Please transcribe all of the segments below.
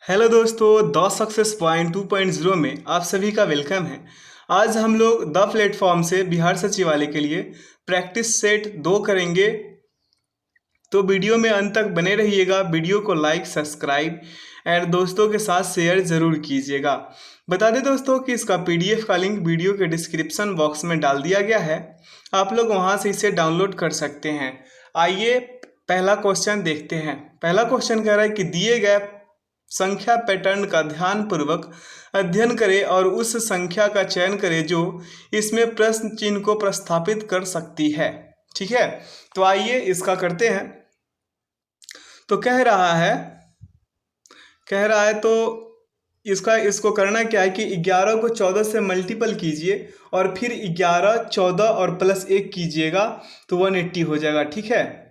Hello दोस्तों, the success point 2.0 में आप सभी का वेलकम है। आज हम लोग द प्लेटफॉर्म से बिहार सचिवालय के लिए प्रैक्टिस सेट 2 करेंगे। तो वीडियो में अंत तक बने रहिएगा। वीडियो को लाइक, सब्सक्राइब एंड दोस्तों के साथ शेयर ज़रूर कीजिएगा। बता दें दोस्तों कि इसका पीडीएफ का लिंक वीडियो के डिस्क्रिप्शन बॉक्स में डाल दिया गया है। आप लोग वहां से इसे डाउनलोड कर सकते हैं। आइए पहला क्वेश्चन देखते हैं। पहला क्वेश्चन कह रहा है कि दिए गए संख्या पैटर्न का ध्यानपूर्वक अध्ययन करें और उस संख्या का चयन करें जो इसमें प्रश्न चिन्ह को प्रस्थापित कर सकती है। ठीक है, तो आइए इसका करते हैं। तो कह रहा है तो इसको करना क्या है कि 11 को 14 से मल्टीपल कीजिए और फिर 11, 14 और +1 कीजिएगा तो 180 हो जाएगा। ठीक है,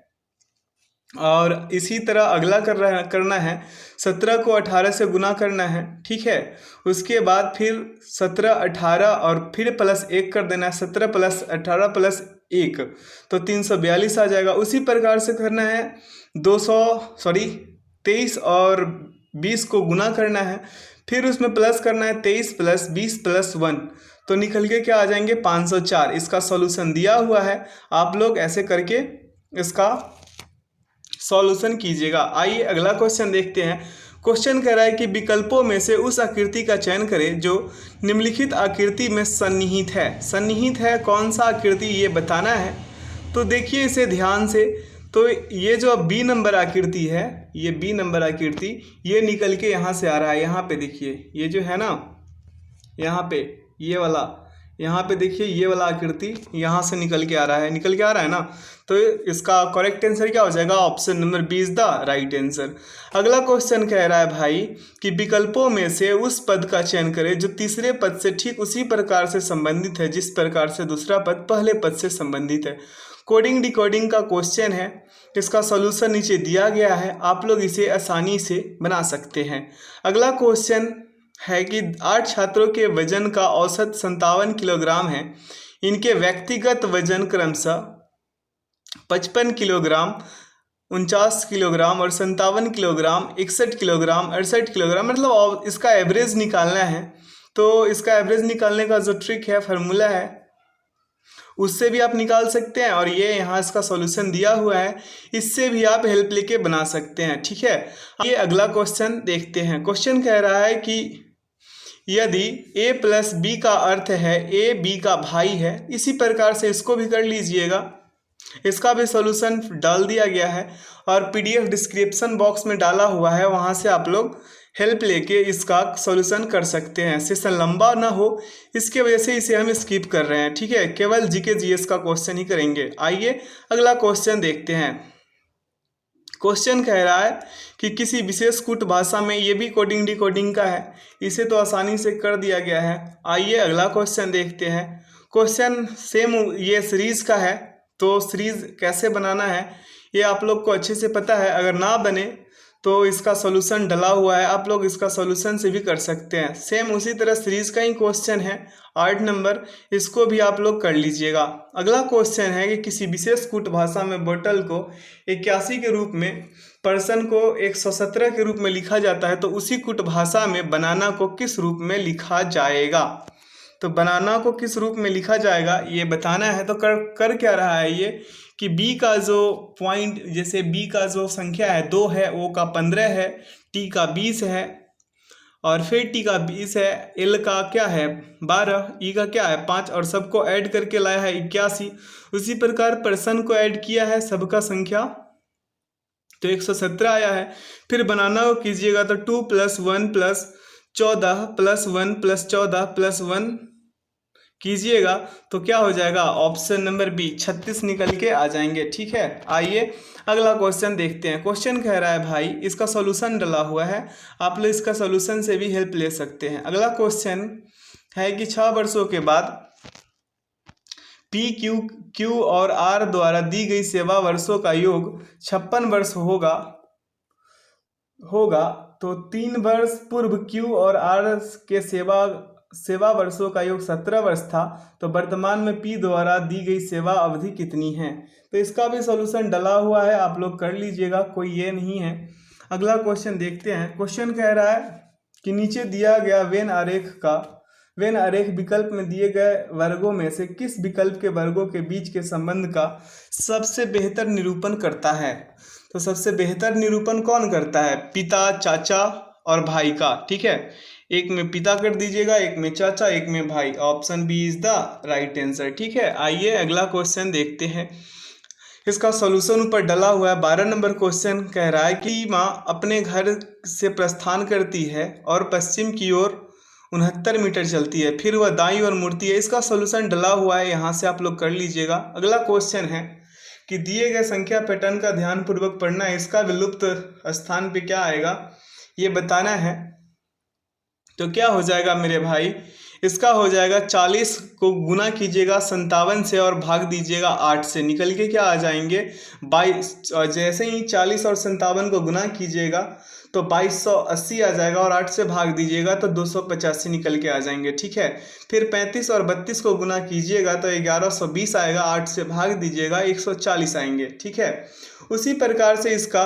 और इसी तरह अगला करना है। 17 को 18 से गुना करना है। ठीक है, उसके बाद फिर 17, 18 और फिर +1 कर देना है। 17 + 18 + 1 तो 342 आ जाएगा। उसी प्रकार से करना है। 23 और 20 को गुना करना है, फिर उसमें प्लस करना है। 23 + 20 + 1 तो निकल के क्या आ जाएंगे, 504। इसका सॉल्यूशन दिया हुआ है, आप लोग ऐसे करके इसका सॉल्यूशन कीजिएगा। आइए अगला क्वेश्चन देखते हैं। क्वेश्चन कह रहा है कि विकल्पों में से उस आकृति का चयन करें जो निम्नलिखित आकृति में सन्निहित है। सन्निहित है कौन सा आकृति, ये बताना है। तो देखिए इसे ध्यान से। तो ये जो बी नंबर आकृति है, ये बी नंबर आकृति ये निकल के यहाँ से आ रहा है। यहाँ पे देखिए, ये जो है ना, यहाँ पे ये वाला, यहाँ पे देखिए ये वाला आकृति यहाँ से निकल के आ रहा है ना। तो इसका करेक्ट आंसर क्या हो जाएगा, option number B is the right answer. अगला क्वेश्चन कह रहा है भाई कि विकल्पों में से उस पद का चयन करें जो तीसरे पद से ठीक उसी प्रकार से संबंधित है जिस प्रकार से दूसरा पद पहले पद से संबंधित है। कोडिंग डिकोडिंग का क्वेश्चन है। इसका सॉल्यूशन नीचे दिया गया है, आप लोग इसे आसानी से बना सकते हैं। अगला क्वेश्चन है कि 8 छात्रों के वजन का औसत 57 किलोग्राम है। इनके व्यक्तिगत वजन क्रमशः 55 किलोग्राम, 49 किलोग्राम और 57 किलोग्राम, 61 किलोग्राम, 68 किलोग्राम, मतलब इसका एवरेज निकालना है। तो इसका एवरेज निकालने का जो ट्रिक है, फार्मूला है, उससे भी आप निकाल सकते हैं। और ये यहाँ इसका सॉल्यूशन दिया हुआ है, इससे भी आप हेल्प लेके बना सकते हैं। ठीक है, ये अगला क्वेश्चन देखते हैं। क्वेश्चन कह रहा है कि यदि a + b का अर्थ है a b का भाई है, इसी प्रकार से इसको भी कर लीजिएगा। इसका भी सॉल्यूशन डाल दिया गया है और पीडीएफ डिस्क्रिप्शन बॉक्स में डाला हुआ है, वहां से आप लोग हेल्प लेके इसका सॉल्यूशन कर सकते हैं। सेशन लंबा ना हो इसके वजह से इसे हम स्किप कर रहे हैं। ठीक है, केवल जीके जीएस का क्वेश्चन ही करेंगे। आइए अगला क्वेश्चन देखते हैं। क्वेश्चन कह रहा है कि किसी विशेष कूट भाषा में, ये भी कोडिंग डिकोडिंग का है, इसे तो आसानी से कर दिया गया है। आइए अगला क्वेश्चन देखते हैं। क्वेश्चन सेम ये सीरीज का है, तो सीरीज कैसे बनाना है ये आप लोग को अच्छे से पता है। अगर ना बने तो इसका सॉल्यूशन डला हुआ है, आप लोग इसका सॉल्यूशन से भी कर सकते हैं। सेम उसी तरह सीरीज का ही क्वेश्चन है, 8 नंबर, इसको भी आप लोग कर लीजिएगा। अगला क्वेश्चन है कि किसी विशेष कूट भाषा में बोतल को 81 के रूप में, पर्सन को 117 के रूप में लिखा जाता है, तो उसी कूट भाषा में बनाना को किस रूप में लिखा जाएगा। तो बनाना को किस रूप में लिखा जाएगा ये बताना है। तो कर क्या रहा है ये कि b का जो पॉइंट, जैसे b का जो संख्या है 2 है, o का 15 है, t का 20 है और फिर t का 20 है, l का क्या है 12, e का क्या है 5 और सबको ऐड करके लाया है 81। उसी प्रकार पर्सन को ऐड किया है सबका संख्या, तो 117 आया है। फिर बनाना को कीजिएगा तो 2 + 1 + 14 + 1 + 14 + 1 कीजिएगा तो क्या हो जाएगा, ऑप्शन नंबर बी 36 निकल के आ जाएंगे। ठीक है, आइए अगला क्वेश्चन देखते हैं। क्वेश्चन कह रहा है भाई, इसका सॉल्यूशन डला हुआ है, आप लोग इसका सॉल्यूशन से भी हेल्प ले सकते हैं। अगला क्वेश्चन है कि 6 वर्षों के बाद P, Q और R द्वारा दी गई सेवा वर्षों का योग 56 वर्ष होगा तो 3 वर्ष पूर्व Q और R के सेवा वर्षों का योग 17 वर्ष था, तो वर्तमान में P द्वारा दी गई सेवा अवधि कितनी है। तो इसका भी सॉल्यूशन डला हुआ है, आप लोग कर लीजिएगा, कोई ये नहीं है। अगला क्वेश्चन देखते हैं। क्वेश्चन कह रहा है कि नीचे दिया गया वेन आरेख विकल्प में दिए गए वर्गों में से किस विकल्प के वर्गों के बीच के संबंध का सबसे बेहतर निरूपण करता है। तो सबसे बेहतर निरूपण कौन करता है? पिता, चाचा और भाई का। ठीक है, एक में पिता कर दीजिएगा, एक में चाचा, एक में भाई। Option B is the right answer. ठीक है, आइए अगला क्वेश्चन देखते हैं। इसका सॉल्यूशन ऊपर डला हुआ है। 12 नंबर क्वेश्चन कह रहा है कि माँ अपने घर से प्रस्थान करती है और पश्चिम की ओर 69 मीटर चलती है, फिर वह दाईं ओर मुड़ती है। इसका सॉल्यूशन डला हुआ है, यहाँ से आप लोग कर लीजिएगा। अगला क्वेश्चन है कि दिए गए संख्या पैटर्न का ध्यानपूर्वक पढ़ना है, इसका विलुप्त स्थान पे क्या आएगा ये बताना है। तो क्या हो जाएगा मेरे भाई, इसका हो जाएगा 40 को गुना कीजिएगा 57 से और भाग दीजिएगा 8 से, निकल के क्या आ जाएंगे 22। और जैसे ही 40 और 57 को गुना कीजिएगा तो 2280 आ जाएगा और 8 से भाग दीजिएगा तो 285 निकल के आ जाएंगे। ठीक है, फिर 35 और 32 को गुना कीजिएगा तो 1120 आएगा, 8 से भाग दीजिएगा 140 आएंगे। ठीक है, उसी प्रकार से इसका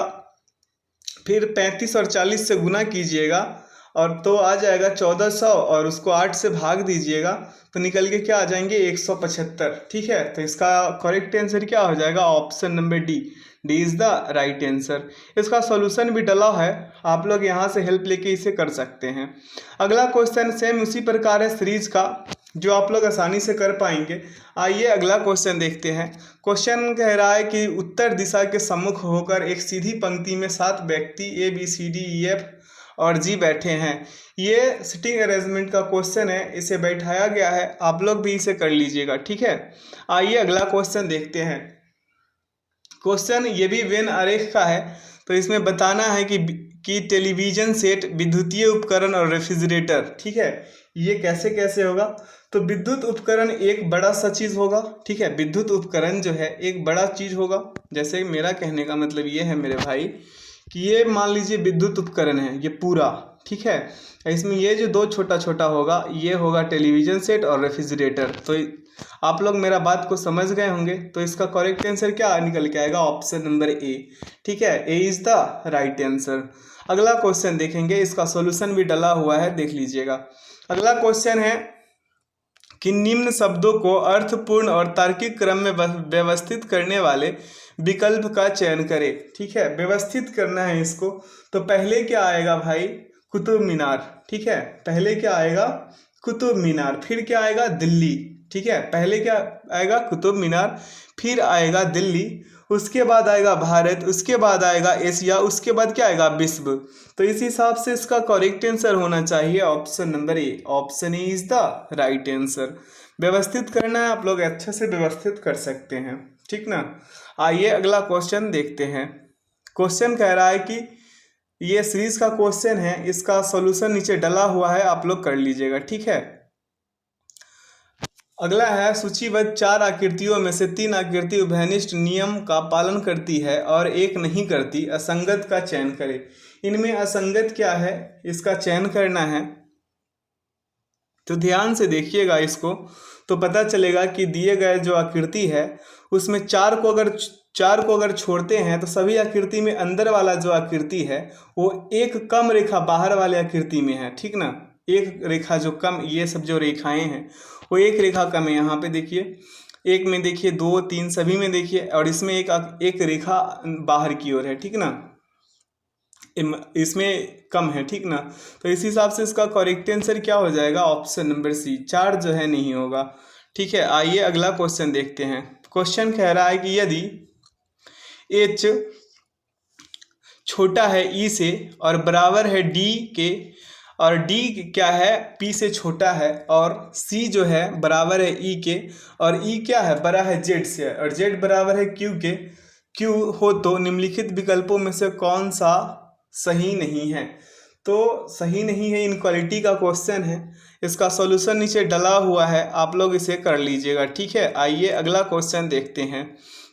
फिर 35 और 40 से गुना कीजिएगा और तो आ जाएगा 1400 और उसको 8 से भाग दीजिएगा तो निकल के क्या आ जाएंगे 175। ठीक है, तो इसका करेक्ट आंसर क्या हो जाएगा? Option number D is the right answer. इसका सॉल्यूशन भी डला है, आप लोग यहाँ से हेल्प लेके इसे कर सकते हैं। अगला क्वेश्चन सेम उसी प्रकार है सीरीज का, जो आप लोग आसानी से कर पाएंगे। आइए अगला क्वेश्चन देखते हैं। क्वेश्चन कह रहा है कि उत्तर दिशा के सम्मुख होकर एक सीधी पंक्ति में 7 व्यक्ति ABCDEF और जी बैठे हैं। ये सिटिंग अरेंजमेंट का क्वेश्चन है, इसे बैठाया गया है, आप लोग भी इसे कर लीजिएगा। ठीक है, आइए अगला क्वेश्चन देखते हैं। क्वेश्चन ये भी वेन आरेख का है, तो इसमें बताना है कि टेलीविजन सेट, विद्युतीय उपकरण और रेफ्रिजरेटर। ठीक है, ये कैसे कैसे होगा? तो विद्युत उपकरण एक बड़ा सा चीज़ होगा। ठीक है, विद्युत उपकरण जो है एक बड़ा चीज़ होगा। जैसे मेरा कहने का मतलब ये है मेरे भाई कि ये मान लीजिए विद्युत उपकरण है ये पूरा। ठीक है, इसमें ये जो दो छोटा छोटा होगा ये होगा टेलीविजन सेट और रेफ्रिजरेटर। तो आप लोग मेरा बात को समझ गए होंगे, तो इसका करेक्ट आंसर क्या निकल के आएगा? Option number A. ठीक है, ए इज द राइट आंसर। अगला क्वेश्चन देखेंगे, इसका सॉल्यूशन भी डला हुआ है, देख लीजिएगा। अगला क्वेश्चन है कि निम्न शब्दों को अर्थपूर्ण और तार्किक क्रम में व्यवस्थित करने वाले विकल्प का चयन करें। ठीक है, व्यवस्थित करना है इसको। तो पहले क्या आएगा भाई? कुतुब मीनार। ठीक है, पहले क्या आएगा? कुतुब मीनार। फिर क्या आएगा? दिल्ली। ठीक है, पहले क्या आएगा? कुतुब मीनार, फिर आएगा दिल्ली, उसके बाद आएगा भारत, उसके बाद आएगा एशिया, उसके बाद क्या आएगा? विश्व। तो इस हिसाब से इसका करेक्ट आंसर होना चाहिए option number A. Option A is the right answer. व्यवस्थित करना है, आप लोग अच्छे से व्यवस्थित कर सकते हैं। ठीक ना, आइए अगला क्वेश्चन देखते हैं। क्वेश्चन कह रहा है कि ये सीरीज का क्वेश्चन है, इसका सॉल्यूशन नीचे डला हुआ है, आप लोग कर लीजिएगा। ठीक है, अगला है सूचीबद्ध 4 आकृतियों में से 3 आकृति उभयनिष्ठ नियम का पालन करती है और एक नहीं करती, असंगत का चयन करें। इनमें असंगत क्या है इसका चयन करना है। तो ध्यान से देखिएगा इसको, तो पता चलेगा कि दिए गए जो आकृति है उसमें 4 को अगर छोड़ते हैं तो सभी आकृति में अंदर वाला जो आकृति है वो एक कम रेखा बाहर वाले आकृति में है। ठीक ना, एक रेखा जो कम, ये सब जो रेखाएं हैं वो एक रेखा कम है। यहाँ पे देखिए, एक में देखिए, 2, 3 सभी में देखिए, और इसमें एक रेखा बाहर की ओर है। ठीक ना, इसमें कम है। ठीक ना, तो इस हिसाब से इसका करेक्ट आंसर क्या हो जाएगा? ऑप्शन नंबर सी, 4 जो है नहीं होगा। ठीक है, आइए अगला क्वेश्चन देखते हैं। क्वेश्चन कह रहा है कि यदि H छोटा है E से और बराबर है D के, और D क्या है? P से छोटा है, और C जो है बराबर है E के, और E क्या है? बड़ा है Z से, और Z बराबर है Q के, Q हो तो निम्नलिखित विकल्पों में से कौन सा सही नहीं है? तो सही नहीं है इनक्वालिटी का क्वेश्चन है, इसका सॉल्यूशन नीचे डला हुआ है, आप लोग इसे कर लीजिएगा। ठीक है, आइए अगला क्वेश्चन देखते हैं।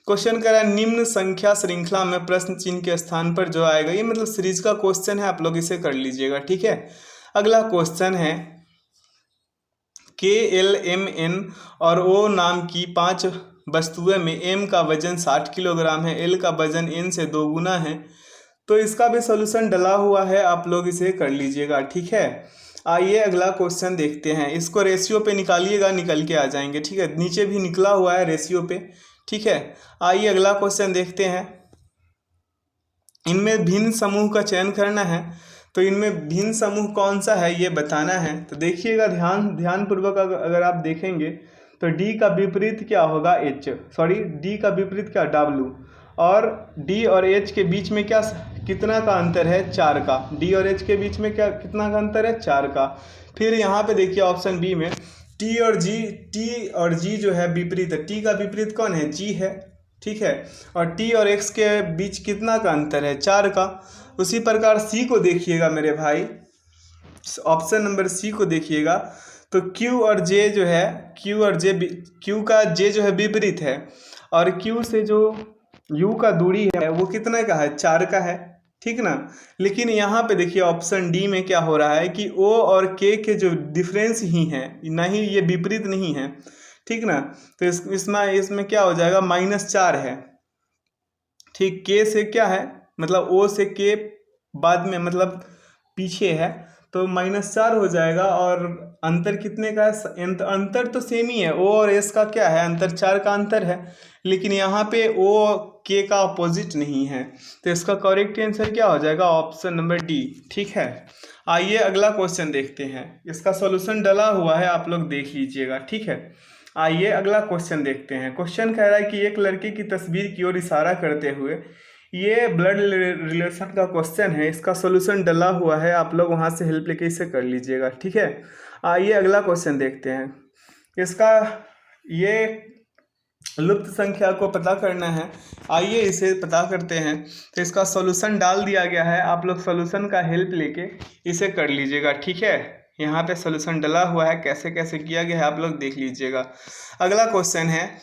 क्वेश्चन कह रहा है निम्न संख्या श्रृंखला में प्रश्न चिन्ह के स्थान पर जो आएगा, ये मतलब सीरीज का क्वेश्चन है, आप लोग इसे कर लीजिएगा। ठीक है, अगला क्वेश्चन है KLMN और O नाम की 5 वस्तुएं में M का वजन 60 किलोग्राम है, L का वजन N से 2 गुना है, तो इसका भी सॉल्यूशन डला हुआ है, आप लोग इसे कर लीजिएगा। ठीक है, आइए अगला क्वेश्चन देखते हैं। इसको रेशियो पे निकालिएगा, निकल के आ जाएंगे। ठीक है, नीचे भी निकला हुआ है रेशियो पे। ठीक है, आइए अगला क्वेश्चन देखते हैं। इनमें भिन्न समूह का चयन करना है, तो इनमें भिन्न समूह कौन सा है ये बताना है। तो देखिएगा ध्यानपूर्वक, अगर आप देखेंगे तो डी का विपरीत क्या होगा, एच, सॉरी डी का विपरीत क्या, डब्ल्यू, और डी और एच के बीच में क्या, कितना का अंतर है, 4 का। डी और एच के बीच में क्या, कितना का अंतर है, 4 का। फिर यहाँ पे देखिए ऑप्शन बी में टी और जी जो है विपरीत है। टी का विपरीत कौन है, जी है। ठीक है, और टी और एक्स के बीच कितना का अंतर है, 4 का। उसी प्रकार सी को देखिएगा मेरे भाई, ऑप्शन नंबर सी को देखिएगा, तो क्यू और जे जो है, क्यू का जे जो है विपरीत है, और क्यू से जो यू का दूरी है वो कितना का है, 4 का है। ठीक ना, लेकिन यहाँ पे देखिए ऑप्शन डी में क्या हो रहा है कि ओ और के जो डिफरेंस ही है, ना ही ये विपरीत नहीं है। ठीक ना, तो इसमें क्या हो जाएगा, -4 है। ठीक, के से क्या है, मतलब ओ से के बाद में, मतलब पीछे है, तो -4 हो जाएगा। और अंतर कितने का है, अंतर तो सेम ही है, ओ और एस का क्या है, अंतर 4 का अंतर है, लेकिन यहाँ पे ओ के का अपोजिट नहीं है। तो इसका करेक्ट आंसर क्या हो जाएगा, ऑप्शन नंबर डी। ठीक है, आइए अगला क्वेश्चन देखते हैं। इसका सॉल्यूशन डला हुआ है, आप लोग देख लीजिएगा। ठीक है, आइए अगला क्वेश्चन देखते हैं। क्वेश्चन कह रहा है कि एक लड़के की तस्वीर की ओर इशारा करते हुए, ये ब्लड रिलेशन का क्वेश्चन है, इसका सॉल्यूशन डला हुआ है, आप लोग वहां से हेल्प लेके इसे कर लीजिएगा। ठीक है, आइए अगला क्वेश्चन देखते हैं। इसका ये लुप्त संख्या को पता करना है, आइए इसे पता करते हैं। तो इसका सॉल्यूशन डाल दिया गया है, आप लोग सॉल्यूशन का हेल्प लेके इसे कर लीजिएगा। ठीक है, यहाँ पे सॉल्यूशन डला हुआ है, कैसे कैसे किया गया है आप लोग देख लीजिएगा। अगला क्वेश्चन है,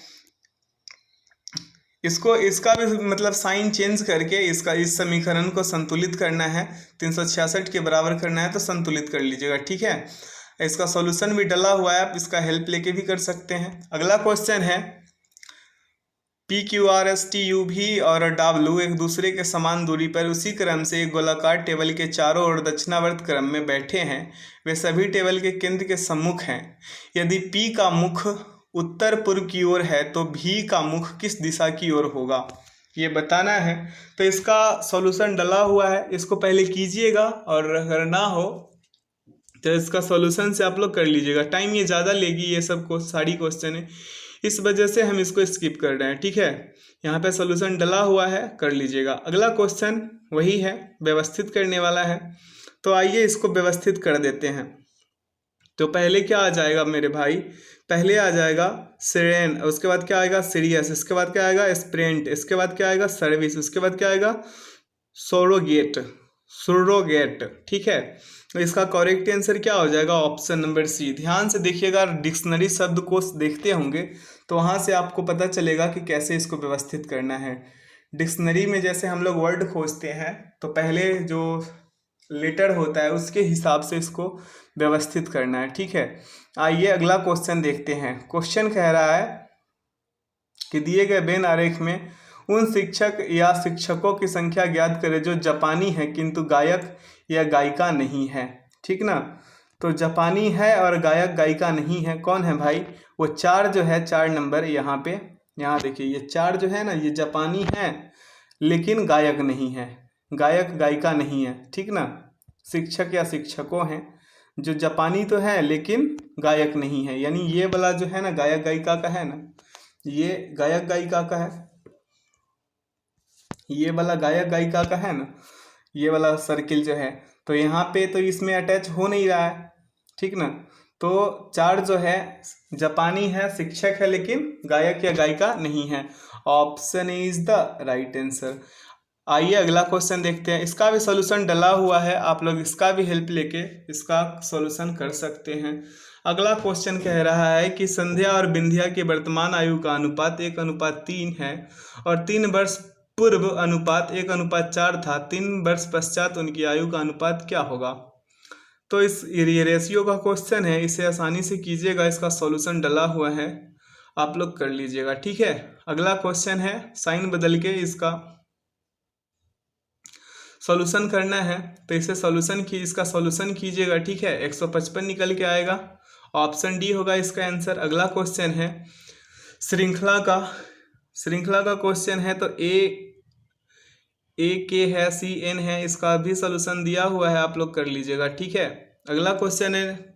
इसका भी मतलब साइन चेंज करके इस समीकरण को संतुलित करना है, 366 के बराबर करना है, तो संतुलित कर लीजिएगा। ठीक है, इसका सॉल्यूशन भी डला हुआ है, आप इसका हेल्प लेके भी कर सकते हैं। अगला क्वेश्चन है, P Q R S T U भी और डब्ल्यू एक दूसरे के समान दूरी पर उसी क्रम से एक गोलाकार टेबल के चारों ओर दक्षिणावर्त क्रम में बैठे हैं। वे सभी टेबल के केंद्र के सम्मुख हैं। यदि पी का मुख उत्तर पूर्व की ओर है तो भी का मुख किस दिशा की ओर होगा, ये बताना है। तो इसका सॉल्यूशन डला हुआ है, इसको पहले कीजिएगा, और अगर ना हो तो इसका सॉल्यूशन से आप लोग कर लीजिएगा। टाइम ये ज़्यादा लेगी, ये सब सारी क्वेश्चन है, इस वजह से हम इसको स्किप कर रहे हैं। ठीक है, यहाँ पे सॉल्यूशन डला हुआ है, कर लीजिएगा। अगला क्वेश्चन वही है, व्यवस्थित करने वाला है, तो आइए इसको व्यवस्थित कर देते हैं। तो पहले क्या आ जाएगा मेरे भाई, पहले आ जाएगा सिरेन, उसके बाद क्या आएगा, सीरियस, इसके बाद क्या आएगा, स्प्रिंट, इसके बाद क्या आएगा, सर्विस, उसके बाद क्या आएगा, सुरोगेट। ठीक है, तो इसका करेक्ट आंसर क्या हो जाएगा, ऑप्शन नंबर सी। ध्यान से देखिएगा, डिक्शनरी शब्द को देखते होंगे तो वहाँ से आपको पता चलेगा कि कैसे इसको व्यवस्थित करना है। डिक्शनरी में जैसे हम लोग वर्ड खोजते हैं तो पहले जो लेटर होता है उसके हिसाब से इसको व्यवस्थित करना है। ठीक है, आइए अगला क्वेश्चन देखते हैं। क्वेश्चन कह रहा है कि दिए गए वेन आरेख में उन शिक्षक या शिक्षकों की संख्या ज्ञात करें जो जापानी है किंतु गायक या गायिका नहीं है। ठीक ना, तो जापानी है और गायक गायिका नहीं है, कौन है भाई, वो 4 जो है, 4 नंबर यहाँ पे, यहाँ देखिए ये 4 जो है ना, ये जापानी है लेकिन गायक नहीं है, गायक गायिका नहीं है। ठीक ना, शिक्षक या शिक्षकों हैं जो जापानी तो है लेकिन गायक नहीं है, यानी ये वाला जो है ना गायक गायिका का है ना, ये गायक गायिका का है, ये वाला गायक गायिका का है ना, ये वाला सर्किल जो है, तो यहाँ पे तो इसमें अटैच हो नहीं रहा है। ठीक ना, तो 4 जो है जापानी है, शिक्षक है लेकिन गायक या गायिका नहीं है। Option is the right answer. आइए अगला क्वेश्चन देखते हैं। इसका भी सॉल्यूशन डला हुआ है, आप लोग इसका भी हेल्प लेके इसका सॉल्यूशन कर सकते हैं। अगला क्वेश्चन कह रहा है कि संध्या और विंध्या की वर्तमान आयु का अनुपात 1:3 है और 3 वर्ष पूर्व अनुपात 1:4 था। 3 वर्ष पश्चात उनकी आयु का अनुपात क्या होगा। तो इस रेशियो का क्वेश्चन है, इसे आसानी से कीजिएगा, इसका सॉल्यूशन डला हुआ है, आप लोग कर लीजिएगा। ठीक है, अगला क्वेश्चन है, साइन बदल के इसका सॉल्यूशन करना है तो इसे इसका सॉल्यूशन कीजिएगा, ठीक है। 155 निकल के आएगा, ऑप्शन डी होगा इसका आंसर। अगला क्वेश्चन है श्रृंखला का क्वेश्चन है, तो ए के है, सी एन है, इसका भी सॉल्यूशन दिया हुआ है, आप लोग कर लीजिएगा, ठीक है। अगला क्वेश्चन है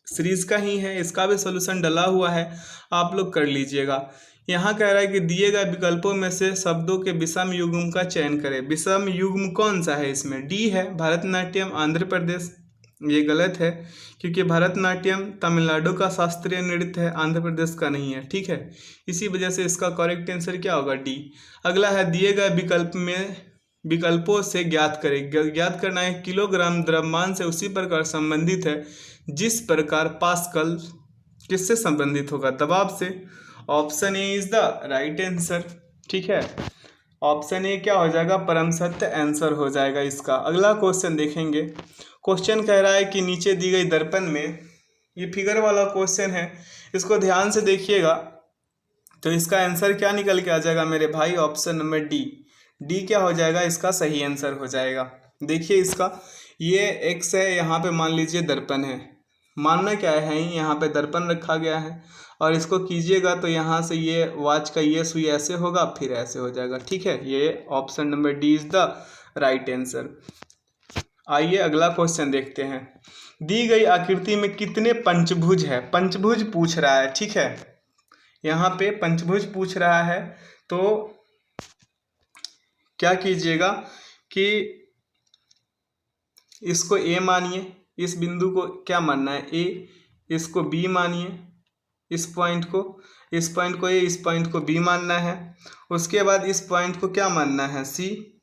सीरीज का ही है, इसका भी सॉल्यूशन डला हुआ है, आप लोग कर लीजिएगा। यहाँ कह रहा है कि दिए गए विकल्पों में से शब्दों के विषम युग्म का चयन करें। विषम युग्म कौन सा है इसमें? डी है, भरतनाट्यम आंध्र प्रदेश। ये गलत है क्योंकि भरतनाट्यम तमिलनाडु का शास्त्रीय नृत्य है, आंध्र प्रदेश का नहीं है, ठीक है। इसी वजह से इसका करेक्ट आंसर क्या होगा? डी। अगला है दिए गए विकल्पों से ज्ञात करें। ज्ञात करना है किलोग्राम द्रव्यमान से उसी प्रकार संबंधित है जिस प्रकार पास्कल किससे संबंधित होगा? दबाव से। Option A is the right answer, ठीक है। ऑप्शन ए क्या हो जाएगा? परम सत्य आंसर हो जाएगा इसका। अगला क्वेश्चन देखेंगे। क्वेश्चन कह रहा है कि नीचे दी गई दर्पण में, ये फिगर वाला क्वेश्चन है, इसको ध्यान से देखिएगा तो इसका आंसर क्या निकल के आ जाएगा मेरे भाई? Option number D. डी क्या हो जाएगा? इसका सही आंसर हो जाएगा। देखिए इसका, ये एक्स है, यहाँ पे मान लीजिए दर्पण है, मानना क्या है, यहाँ पे दर्पण रखा गया है और इसको कीजिएगा तो यहाँ से ये वॉच का ये सुई ऐसे होगा, फिर ऐसे हो जाएगा, ठीक है। ये option number D is the right answer. आइए अगला क्वेश्चन देखते हैं। दी गई आकृति में कितने पंचभुज है? पंचभुज पूछ रहा है, ठीक है। यहाँ पे पंचभुज पूछ रहा है तो क्या कीजिएगा कि इसको ए मानिए, इस बिंदु को क्या मानना है? ए। इसको बी मानिए, इस पॉइंट को ए, इस पॉइंट को बी मानना है। उसके बाद इस पॉइंट को क्या मानना है? सी।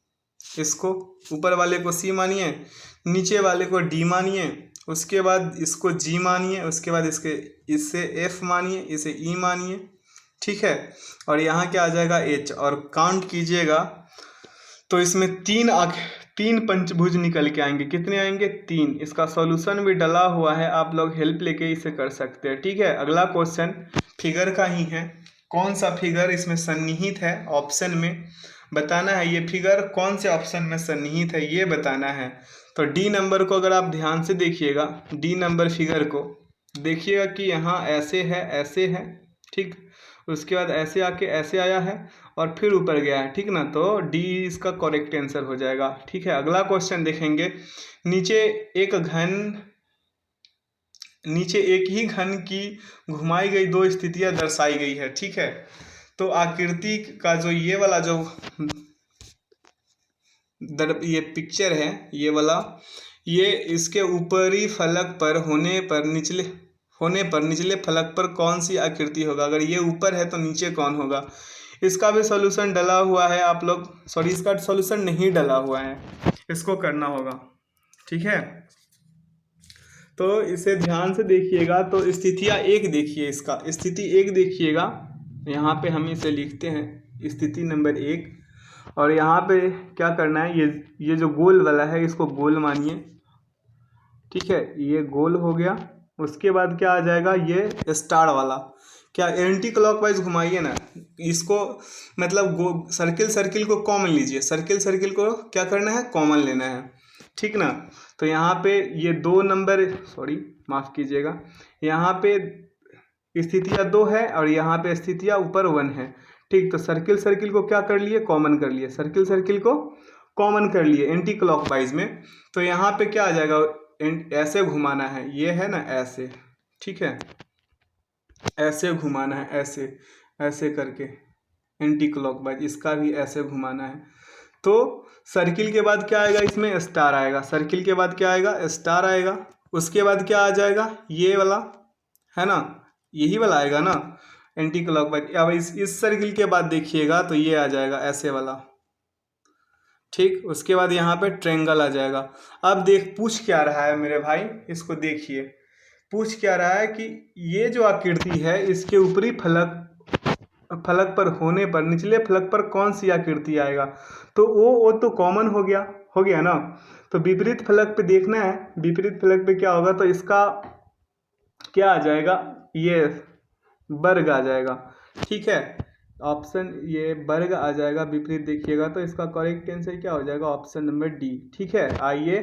इसको ऊपर वाले को सी मानिए, नीचे वाले को डी मानिए, उसके बाद इसको जी मानिए, उसके बाद इससे एफ मानिए, इसे ई मानिए, ठीक है। और यहाँ क्या आ जाएगा? एच। और काउंट कीजिएगा तो इसमें तीन पंचभुज निकल के आएंगे। कितने आएंगे? 3। इसका सॉल्यूशन भी डला हुआ है, आप लोग हेल्प लेके इसे कर सकते हैं, ठीक है। अगला क्वेश्चन फिगर का ही है। कौन सा फिगर इसमें सन्निहित है? ऑप्शन में बताना है, ये फिगर कौन से ऑप्शन में सन्निहित है ये बताना है। तो डी नंबर को अगर आप ध्यान से देखिएगा, डी नंबर फिगर को देखिएगा कि यहाँ ऐसे है, ठीक। उसके बाद ऐसे आके ऐसे आया है और फिर ऊपर गया है, ठीक ना। तो डी इसका करेक्ट आंसर हो जाएगा, ठीक है। अगला क्वेश्चन देखेंगे। नीचे एक ही घन की घुमाई गई 2 स्थितियां दर्शाई गई है, ठीक है। तो आकृति का जो ये वाला जो ये पिक्चर है, ये वाला, ये इसके ऊपरी फलक पर होने पर निचले फलक पर कौन सी आकृति होगा? अगर ये ऊपर है तो नीचे कौन होगा? इसका भी सॉल्यूशन डला हुआ है, आप लोग सॉरी इसका सॉल्यूशन नहीं डला हुआ है, इसको करना होगा, ठीक है। तो इसे ध्यान से देखिएगा। तो स्थितियाँ 1 देखिए, इसका स्थिति 1 देखिएगा, यहाँ पे हम इसे लिखते हैं स्थिति नंबर 1। और यहाँ पे क्या करना है, ये जो गोल वाला है इसको गोल मानिए, ठीक है। ये गोल हो गया। उसके बाद क्या आ जाएगा? ये स्टार वाला, क्या एंटी क्लॉकवाइज घुमाइए ना इसको, मतलब सर्किल को कॉमन लीजिए, सर्किल को क्या करना है? कॉमन लेना है, ठीक ना। तो यहाँ पे ये 2 नंबर, सॉरी माफ़ कीजिएगा, यहाँ पे स्थितियाँ 2 है और यहाँ पे स्थितियाँ ऊपर 1 है, ठीक। तो सर्किल को क्या कर लिए? कॉमन कर लिए, सर्किल को कॉमन कर लिए एंटी क्लॉकवाइज में। तो यहाँ पे क्या आ जाएगा? ऐसे घुमाना है, ये है ना ऐसे, ठीक है, ऐसे घुमाना है, ऐसे करके एंटी क्लॉकवाइज, इसका भी ऐसे घुमाना है। तो सर्किल के बाद क्या आएगा? इसमें स्टार आएगा। सर्किल के बाद क्या आएगा? स्टार आएगा। उसके बाद क्या आ जाएगा? ये वाला है ना, यही वाला आएगा ना एंटी क्लॉकवाइज। अब इस सर्किल के बाद देखिएगा तो ये आ जाएगा ऐसे वाला, ठीक। उसके बाद यहाँ पे ट्रेंगल आ जाएगा। अब पूछ क्या रहा है मेरे भाई, इसको देखिए। पूछ क्या रहा है कि ये जो आकृति है इसके ऊपरी फलक पर होने पर निचले फलक पर कौन सी आकृति आएगा? तो वो तो कॉमन हो गया ना। तो विपरीत फलक पे देखना है, विपरीत फलक पे क्या होगा? तो इसका क्या आ जाएगा? ये वर्ग आ जाएगा, ठीक है। ऑप्शन ये वर्ग आ जाएगा, विपरीत देखिएगा तो इसका करेक्ट आंसर क्या हो जाएगा, ऑप्शन नंबर डी। ठीक है, आइए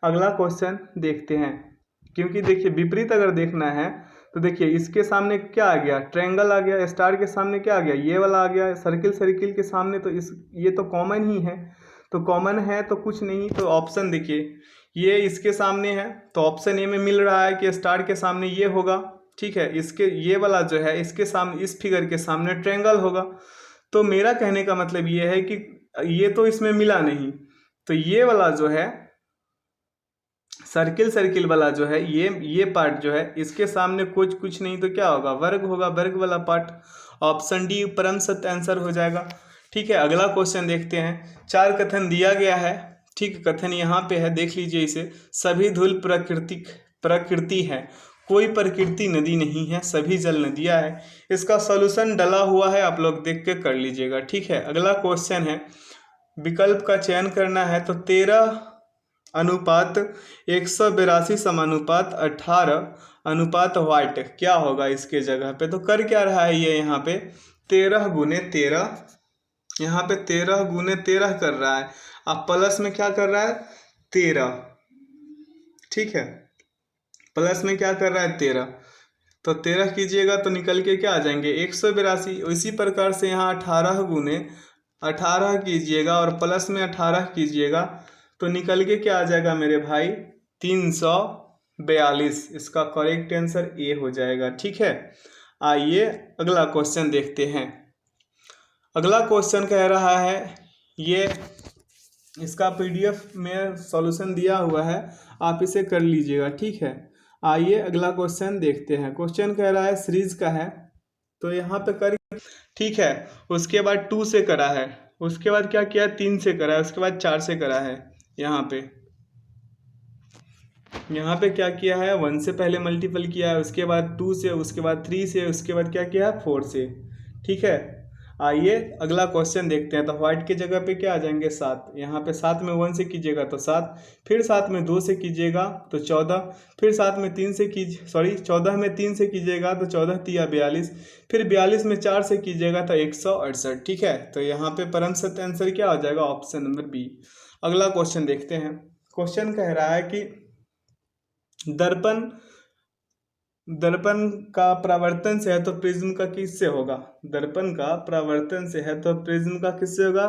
अगला क्वेश्चन देखते हैं। क्योंकि देखिए विपरीत अगर देखना है तो देखिए इसके सामने क्या आ गया, ट्रायंगल आ गया, स्टार के सामने क्या आ गया, ये वाला आ गया, सर्किल सर्किल के सामने तो इस ये तो कॉमन ही है, तो कॉमन है तो कुछ नहीं, तो ऑप्शन देखिए ये इसके सामने है तो ऑप्शन ए में मिल रहा है कि स्टार के सामने ये होगा। ठीक है, इसके ये वाला जो है इसके सामने, इस फिगर के सामने ट्रायंगल होगा। तो मेरा कहने का मतलब ये है कि ये तो इसमें मिला नहीं, तो ये वाला जो है सर्किल सर्किल वाला जो है ये पार्ट जो है इसके सामने कुछ नहीं तो क्या होगा, वर्ग होगा, वर्ग वाला पार्ट। ऑप्शन डी परम सत्य आंसर हो जाएगा। ठीक है, अगला क्वेश्चन देखते हैं। 4 कथन दिया गया है। ठीक, कथन यहाँ पे है, देख लीजिए इसे। सभी धूल प्रकृति है, कोई प्रकृति नदी नहीं है, सभी जल नदियाँ है। इसका सॉल्यूशन डला हुआ है, आप लोग देख के कर लीजिएगा। ठीक है, अगला क्वेश्चन है, विकल्प का चयन करना है तो 13:182 समानुपात 18 वाट क्या होगा इसके जगह पे। तो कर क्या रहा है ये, यहाँ पे 13 × 13, यहाँ पे 13 × 13 कर रहा है, अब प्लस में क्या कर रहा है 13। ठीक है, प्लस में क्या कर रहा है 13, तो 13 कीजिएगा तो निकल के क्या आ जाएंगे 182। इसी प्रकार से यहाँ 18 × 18 कीजिएगा और प्लस में 18 कीजिएगा तो निकल के क्या आ जाएगा मेरे भाई 342। इसका करेक्ट आंसर ए हो जाएगा। ठीक है, आइए अगला क्वेश्चन देखते हैं। अगला क्वेश्चन कह रहा है, ये इसका पीडीएफ में सॉल्यूशन दिया हुआ है, आप इसे कर लीजिएगा। ठीक है, आइए अगला क्वेश्चन देखते हैं। क्वेश्चन कह रहा है सीरीज का है, तो यहाँ पे कर। ठीक है, उसके बाद 2 से करा है, उसके बाद क्या किया 3 से करा है, उसके बाद 4 से करा है। यहाँ पे क्या किया है 1 से पहले मल्टीपल किया है, उसके बाद 2 से, उसके बाद 3 से, उसके बाद क्या किया है 4 से। ठीक है, आइए अगला क्वेश्चन देखते हैं। तो व्हाइट की जगह पे क्या आ जाएंगे 7, यहाँ पे 7 में 1 से कीजिएगा तो 7, फिर 7 में 2 से कीजिएगा तो 14, फिर 7 में 3 से 14 में 3 से कीजिएगा तो 14 × 42, फिर 42 में 4 से कीजिएगा तो 168। ठीक है, तो यहाँ पे परम सत्य आंसर क्या हो जाएगा, ऑप्शन नंबर बी। अगला क्वेश्चन देखते हैं। क्वेश्चन कह रहा है कि दर्पण का परावर्तन से है तो प्रिज्म का किससे होगा। दर्पण का परावर्तन से है तो प्रिज्म का किससे होगा,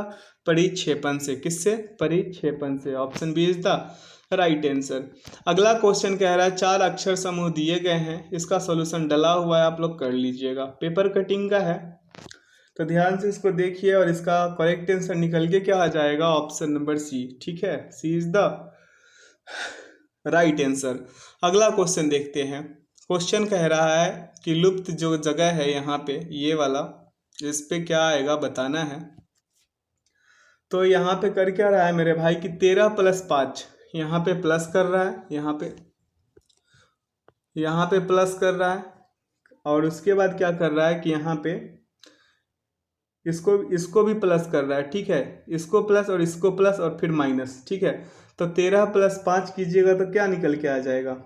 परिक्षेपण से। किससे, परिक्षेपण से। Option B is the right answer. अगला क्वेश्चन कह रहा है 4 अक्षर समूह दिए गए हैं, इसका सॉल्यूशन डला हुआ है, आप लोग कर लीजिएगा। पेपर कटिंग का है तो ध्यान से इसको देखिए और इसका करेक्ट आंसर निकल के क्या आ जाएगा, ऑप्शन नंबर सी। ठीक है, C is the right answer. अगला क्वेश्चन देखते हैं। क्वेश्चन कह रहा है कि लुप्त जो जगह है यहाँ पे ये वाला, इस पे क्या आएगा बताना है। तो यहाँ पे कर क्या रहा है मेरे भाई कि 13 + 5, यहाँ पे प्लस कर रहा है, यहाँ पे प्लस कर रहा है, और उसके बाद क्या कर रहा है कि यहाँ पे इसको भी प्लस कर रहा है। ठीक है, इसको प्लस और इसको प्लस और फिर माइनस। ठीक है, तो 13 + 5 कीजिएगा तो क्या निकल के आ जाएगा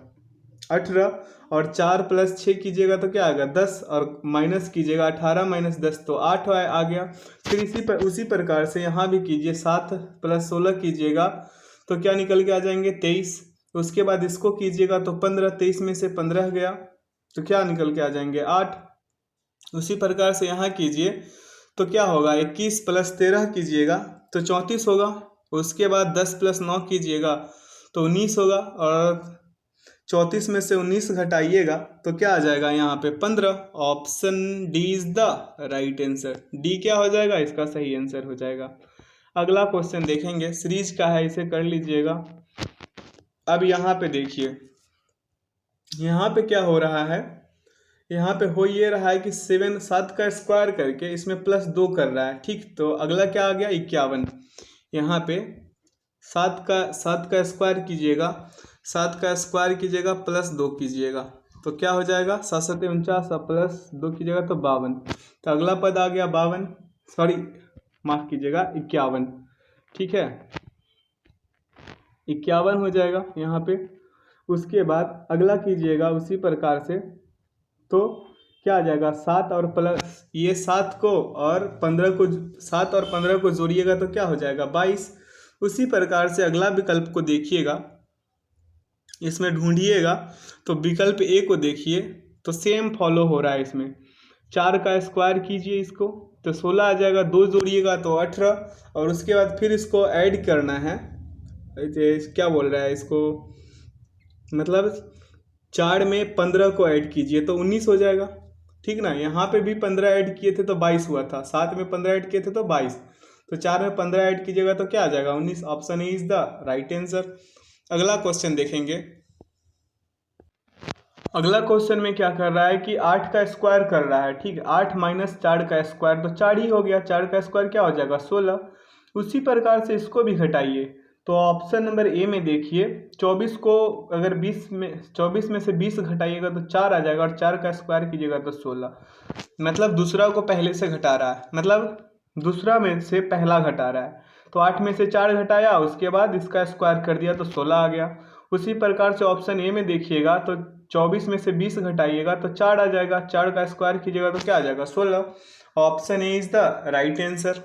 18, और 4 + 6 कीजिएगा तो क्या आएगा 10, और माइनस कीजिएगा 18 - 10 तो 8 आ गया। फिर उसी प्रकार से यहाँ भी कीजिए, 7 + 16 कीजिएगा तो क्या निकल के आ जाएंगे 23। उसके बाद इसको कीजिएगा तो 15, 23 में से 15 गया तो क्या निकल के आ जाएंगे 8। उसी प्रकार से यहाँ कीजिए तो क्या होगा 21 + 13 कीजिएगा तो 34 होगा। उसके बाद 10 + 9 कीजिएगा तो 19 होगा, और 34 में से 19 घटाइएगा तो क्या आ जाएगा यहाँ पे 15। Option D is the right answer. D क्या हो जाएगा, इसका सही आंसर हो जाएगा। अगला क्वेश्चन देखेंगे, सीरीज का है, इसे कर लीजिएगा। अब यहाँ पे देखिए, यहाँ पे क्या हो रहा है, यहाँ पे हो ये रहा है कि 7 का स्क्वायर करके इसमें +2 कर रहा है। ठीक, तो अगला क्या आ गया 51। यहाँ पे 7 का स्क्वायर कीजिएगा, 7 का स्क्वायर कीजिएगा +2 कीजिएगा तो क्या हो जाएगा 7 × 7 = 49 और +2 कीजिएगा तो 52। तो अगला पद आ गया 52, सॉरी माफ़ कीजिएगा 51। ठीक है, 51 हो जाएगा यहाँ पे। उसके बाद अगला कीजिएगा उसी प्रकार से, तो क्या आ जाएगा 7 और प्लस ये 7 को और 15 को, 7 और 15 को जोड़िएगा तो क्या हो जाएगा 22। उसी प्रकार से अगला विकल्प को देखिएगा, इसमें ढूंढिएगा तो विकल्प ए को देखिए तो सेम फॉलो हो रहा है। इसमें 4 का स्क्वायर कीजिए इसको तो 16 आ जाएगा, 2 जोड़िएगा तो 18 और उसके बाद फिर इसको ऐड करना है। क्या बोल रहा है इसको, मतलब 4 में 15 को ऐड कीजिए तो 19 हो जाएगा, ठीक ना। यहाँ पे भी 15 ऐड किए थे तो 22 हुआ था, 7 में 15 ऐड किए थे तो 22, तो 4 में 15 ऐड कीजिएगा तो क्या आ जाएगा 19। Option A is the right answer. अगला क्वेश्चन देखेंगे। अगला क्वेश्चन में क्या कर रहा है कि 8 का स्क्वायर कर रहा है, ठीक है। 8 माइनस 4 का स्क्वायर तो 4 ही हो गया, 4 का स्क्वायर क्या हो जाएगा 16। उसी प्रकार से इसको भी घटाइए तो ऑप्शन नंबर ए में देखिए 24 को अगर 24 में से 20 घटाइएगा तो 4 आ जाएगा और 4 का स्क्वायर कीजिएगा तो 16। मतलब दूसरा को पहले से घटा रहा है, मतलब दूसरा में से पहला घटा रहा है। तो 8 में से 4 घटाया, उसके बाद इसका स्क्वायर कर दिया तो 16 आ गया। उसी प्रकार से ऑप्शन ए में देखिएगा तो 24 में से 20 घटाइएगा तो 4 आ जाएगा, 4 का स्क्वायर कीजिएगा तो क्या आ जाएगा 16। Option A is the right answer.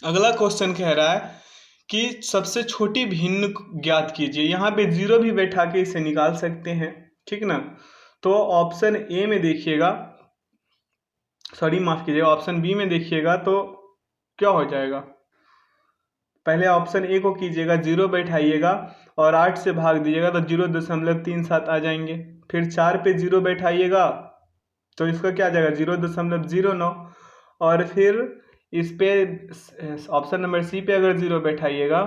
अगला क्वेश्चन कह रहा है कि सबसे छोटी भिन्न ज्ञात कीजिए। यहाँ पे 0 भी बैठा के इसे निकाल सकते हैं, ठीक ना। तो ऑप्शन ए में देखिएगा, सॉरी माफ कीजिएगा, ऑप्शन बी में देखिएगा तो क्या हो जाएगा। पहले ऑप्शन ए को कीजिएगा, 0 बैठाइएगा और 8 से भाग दीजिएगा तो 0.37 आ जाएंगे। फिर 4 पे 0 बैठाइएगा तो इसका क्या आ जाएगा 0.09 और फिर इस पे ऑप्शन नंबर सी पे अगर 0 बैठाइएगा